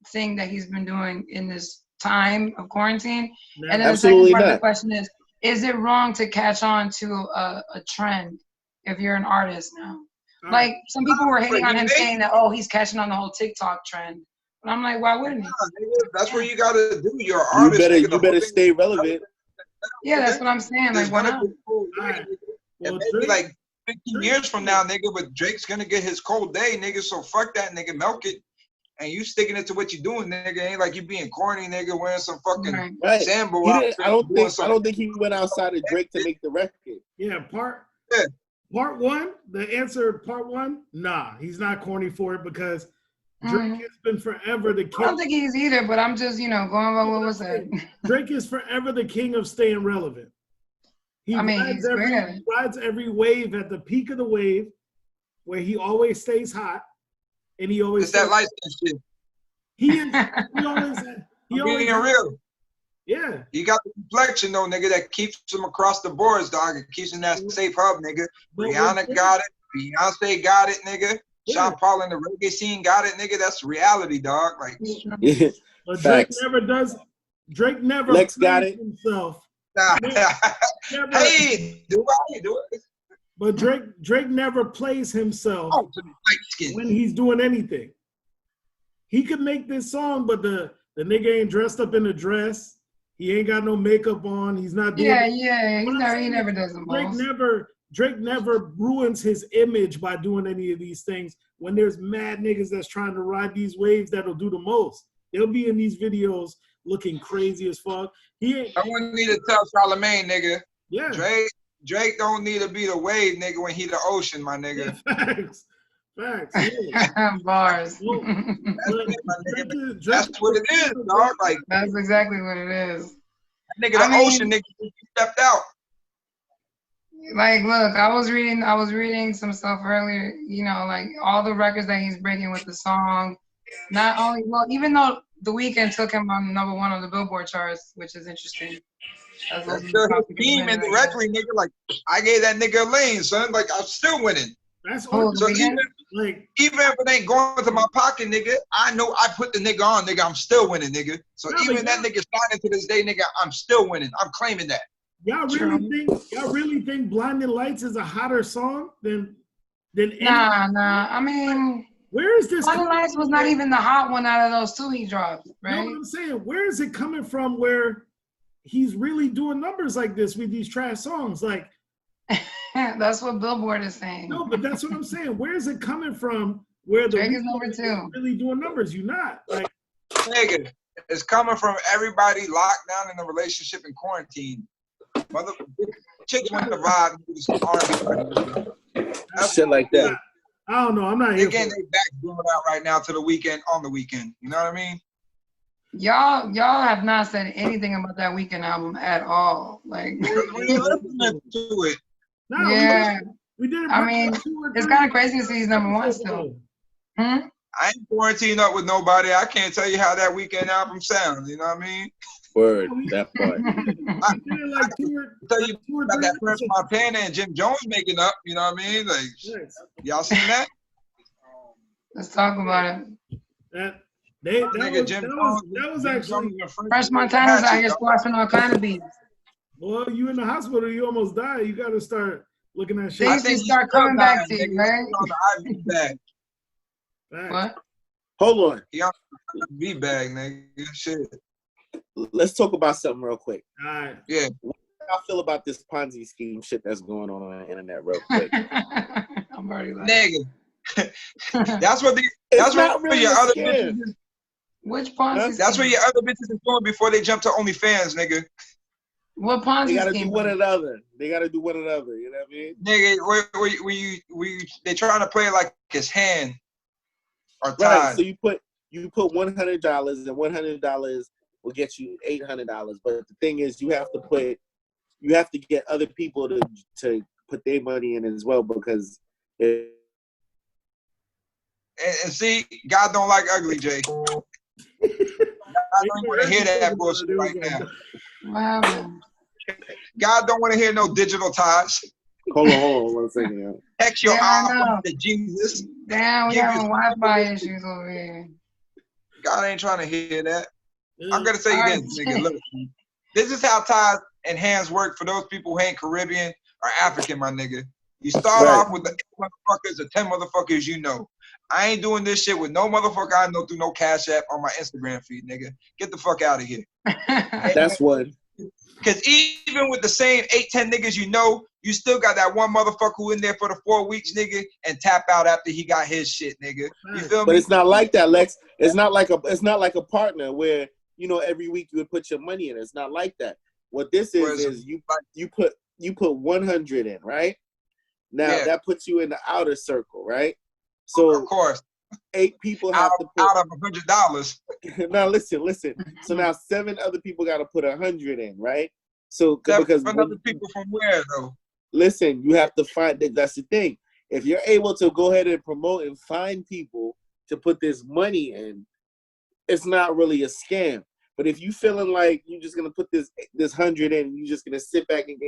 S1: thing that he's been doing in this time of quarantine?
S2: No,
S1: and then the second part of the question is it wrong to catch on to a trend if you're an artist now? Like, some people were hating on him saying that, oh, he's catching on the whole TikTok trend. But I'm like, why wouldn't he?
S3: That's what you got to do. You're an artist.
S4: You better stay relevant.
S1: Yeah, that's what I'm saying. Like, why not?
S3: And maybe like 15 years from now, nigga, but Drake's going to get his cold day, nigga. So fuck that, nigga. Milk it. And you sticking it to what you doing, nigga. Ain't like you being corny, nigga, wearing some fucking Sambo.
S4: I don't think he went outside of Drake to make the record.
S2: Yeah, part one, the answer, part one, nah, he's not corny for it because Drake has been forever the king.
S1: I don't think he's either, but I'm just, you know, going by what was said.
S2: Drake is forever the king of staying relevant. He rides every wave at the peak of the wave where he always stays hot. And he always
S3: that light shit.
S2: He always
S3: being real.
S2: Yeah.
S3: He got the complexion though, nigga, that keeps him across the boards, dog. It keeps him that safe hub, nigga. Rihanna got it. Beyonce got it, nigga. Yeah. Sean Paul in the reggae scene got it, nigga. That's reality, dog. Like
S2: but Drake never does. Drake never
S4: Lex got it
S2: himself.
S3: Hey, do it.
S2: But Drake never plays himself when he's doing anything. He could make this song, but the nigga ain't dressed up in a dress. He ain't got no makeup on. He's not doing
S1: he never does them.
S2: Drake never ruins his image by doing any of these things. When there's mad niggas that's trying to ride these waves that'll do the most. They'll be in these videos looking crazy as fuck. I
S3: wouldn't need to tell Charlamagne, nigga.
S2: Yeah.
S3: Drake don't need to be the wave, nigga, when he the ocean, my nigga.
S2: Facts.
S1: Yeah. Bars.
S3: That's what it is, dog. Like
S1: that's exactly what it is.
S3: That nigga, ocean, nigga, he stepped out.
S1: Like, look, I was reading some stuff earlier. You know, like all the records that he's breaking with the song. Not only, even though The Weeknd took him on #1 on the Billboard charts, which is interesting.
S3: That's still his team indirectly, nigga. Like, I gave that nigga a lane, son. Like, I'm still winning.
S2: That's
S3: so even if it ain't going to my pocket, nigga, I know I put the nigga on, nigga. I'm still winning, nigga. So even that nigga signing to this day, nigga, I'm still winning. I'm claiming that.
S2: Y'all really think Blinding Lights is a hotter song than any?
S1: Nah. I mean,
S2: where is this?
S1: Blinding Lights was not even the hot one out of those two he dropped, right?
S2: You know what I'm saying? Where is it coming from where he's really doing numbers like this with these trash songs? Like,
S1: that's what Billboard is saying.
S2: No, but that's what I'm saying. Where is it coming from where
S1: Drake is #2
S2: really doing numbers? You not. Like,
S3: nigga, it's coming from everybody locked down in a relationship in quarantine. Mother chicks want to vibe
S4: shit like that.
S2: I don't know. I'm not here.
S3: Again, they back doing out right now to The Weeknd on The Weeknd. You know what I mean?
S1: Y'all have not said anything about that Weeknd album at all. Like,
S3: we're listening to it.
S2: No,
S1: yeah,
S2: we did it.
S1: I mean, it's kind of crazy to see he's #1 still.
S3: I ain't quarantined up with nobody. I can't tell you how that Weeknd album sounds. You know what I mean?
S4: Word, that part.
S3: I tell you about that French Montana and Jim Jones making up. You know what I mean? Like, y'all seen that?
S1: Let's talk about it.
S2: That was actually
S1: French Montana's out here squashing all kind of beats.
S2: Well, you in the hospital, you almost died. You got to start looking at shit.
S1: Things start coming back to you, right?
S2: What?
S4: Hold on.
S3: He on the IV bag, nigga. Shit.
S4: Let's talk about something real quick.
S2: All right.
S3: Yeah.
S4: What do I feel about this Ponzi scheme shit that's going on the internet real quick?
S1: I'm already laughing.
S3: Nigga. That's what your other bitches.
S1: Which Ponzi?
S3: That's what your other bitches is doing before they jump to OnlyFans, nigga.
S1: What Ponzi?
S4: They gotta do one another. You know what I mean?
S3: Nigga, they trying to play like his hand. or Tide.
S4: Right. So you put $100, and $100 will get you $800. But the thing is, you have to get other people to put their money in as well, because.
S3: And see, God don't like ugly, Jay. God don't want to hear that bullshit right now.
S1: Wow.
S3: God don't want to hear no digital ties.
S4: Hold on 1 second. Yo.
S3: Text your iPhone to Jesus.
S1: Damn, we having Wi-Fi issues over here.
S3: God ain't trying to hear that. I'm gonna say this, nigga. Look, this is how ties and hands work for those people who ain't Caribbean or African, my nigga. You start off with the 8 motherfuckers or 10 motherfuckers you know. I ain't doing this shit with no motherfucker I know through no Cash App on my Instagram feed, nigga. Get the fuck out of here.
S4: That's one.
S3: Because even with the same 8-10 niggas you know, you still got that one motherfucker who in there for the 4 weeks, nigga, and tap out after he got his shit, nigga. You feel me?
S4: But it's not like that, Lex. It's not like a partner where, you know, every week you would put your money in. It's not like that. What this is you put 100 in, right? Now that puts you in the outer circle, right? So
S3: of course,
S4: 8 people have to put
S3: out of $100.
S4: Now listen. So now 7 other people got to put 100 in, right? So
S3: 7
S4: because
S3: other people from where though?
S4: Listen, you have to find that. That's the thing. If you're able to go ahead and promote and find people to put this money in, it's not really a scam. But if you feeling like you're just gonna put this 100 in, and you're just gonna sit back and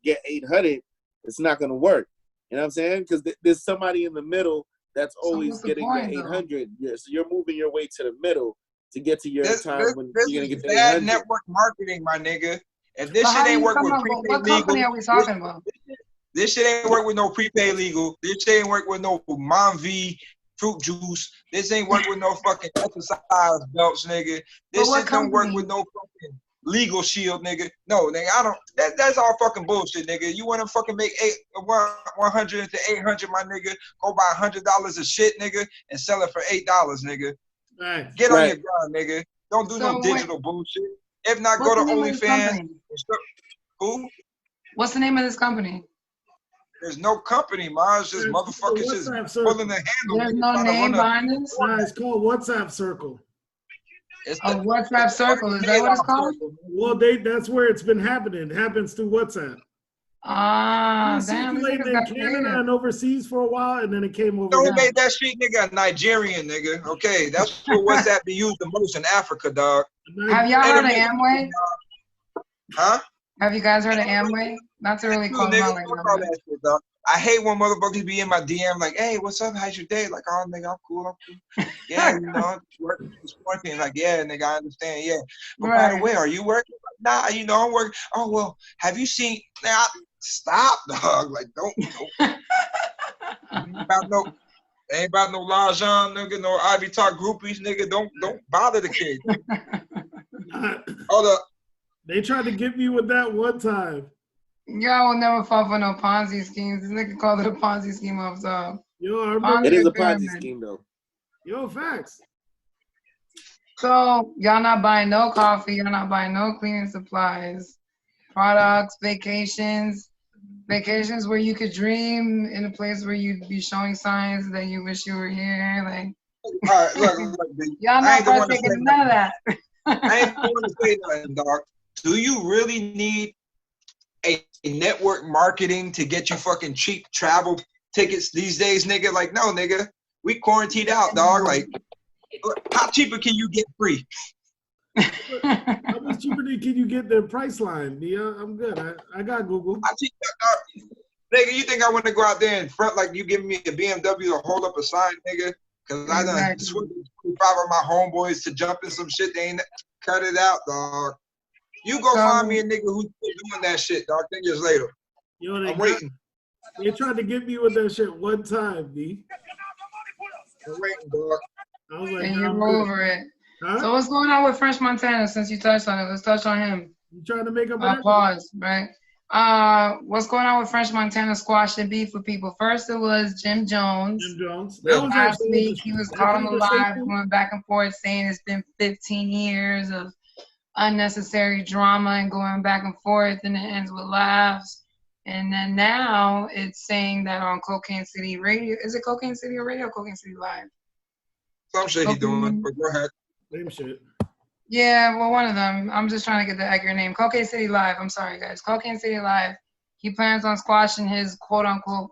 S4: get 800, it's not gonna work. You know what I'm saying? Because there's somebody in the middle that's always getting the 800. Yeah, so you're moving your way to the middle to get to your time when you're gonna get the 800.
S3: Bad network marketing, my nigga. If this shit ain't work with prepaid legal,
S1: what company are we talking about?
S3: This shit ain't work with no prepaid legal. This shit ain't work with no Monv fruit juice. This ain't work with no fucking exercise belts, nigga. This shit don't work with no fucking Legal Shield, nigga. No, nigga, I don't. That's all fucking bullshit, nigga. You want to fucking make 100 to 800, my nigga? Go buy $100 of shit, nigga, and sell it for $8, nigga.
S2: Right.
S3: Get on your grind, nigga. Don't do no digital bullshit. If not, go to OnlyFans. Who?
S1: What's the name of this company?
S3: There's no company, man. It's just motherfuckers just pulling the handle.
S1: There's no name behind this?
S2: Nah, it's called WhatsApp Circle.
S1: It's a WhatsApp Circle. Is that what it's called?
S2: Well, that's where it's been happening. It happens through WhatsApp.
S1: Ah,
S2: damn. Circulated in Canada and overseas for a while, and then it came over.
S3: Who made that street nigga a Nigerian nigga? Okay, that's what WhatsApp be used the most in Africa, dog.
S1: Have y'all heard of Amway?
S3: Huh?
S1: Have you guys heard of Amway? Not to really call them out like that.
S3: I hate when motherfuckers be in my DM like, hey, what's up? How's your day? Like, oh, nigga, I'm cool. Yeah, you know, it's working. Like, yeah, nigga, I understand. Yeah. But by the way, are you working? Nah, you know, I'm working. Oh, well, have you seen? Now, stop, dog. Like, don't. Ain't about no Lajan, nigga, no Ivy Talk groupies, nigga. Don't bother the kid. Hold up.
S2: They tried to get me with that one time.
S1: Y'all will never fall for no Ponzi schemes. This nigga called it a Ponzi scheme off top.
S4: It is a Ponzi scheme, though.
S2: Yo, facts.
S1: So, y'all not buying no coffee. Y'all not buying no cleaning supplies, products, vacations where you could dream in a place where you'd be showing signs that you wish you were here. Like,
S3: all right, look,
S1: y'all not partaking in none of that.
S3: I ain't going to say nothing, dog. Do you really need a network marketing to get you fucking cheap travel tickets these days, nigga? Like, no, nigga. We quarantined out, dog. Like, how cheaper can you get free?
S2: How much cheaper can you get the price line? Yeah, I'm good. I got Google.
S3: Nigga, you think I want to go out there in front like you giving me a BMW to hold up a sign, nigga? Because I done swindled 25 of my homeboys to jump in some shit. They ain't cut it out, dog. You go find me a nigga who's doing that shit, dog. 10 years later.
S2: Yo,
S3: I'm waiting.
S2: They tried to get me with that shit one time, B.
S3: I'm waiting, dog.
S2: I was like,
S1: and you roll over it. Huh? So what's going on with French Montana since you touched on it? Let's touch on him.
S2: You trying to make up
S1: pause, right? What's going on with French Montana squashing beef with people? First it was Jim Jones.
S2: Jim Jones.
S1: Last week he was caught on the live going back and forth saying it's been 15 years of unnecessary drama and going back and forth, and it ends with laughs. And then now it's saying that on Cocaine City Radio, is it Cocaine City Radio or Cocaine City Live?
S3: Some shit he doing, but go ahead.
S2: Same shit.
S1: Yeah, well, one of them. I'm just trying to get the accurate name. Cocaine City Live. I'm sorry, guys. Cocaine City Live. He plans on squashing his quote unquote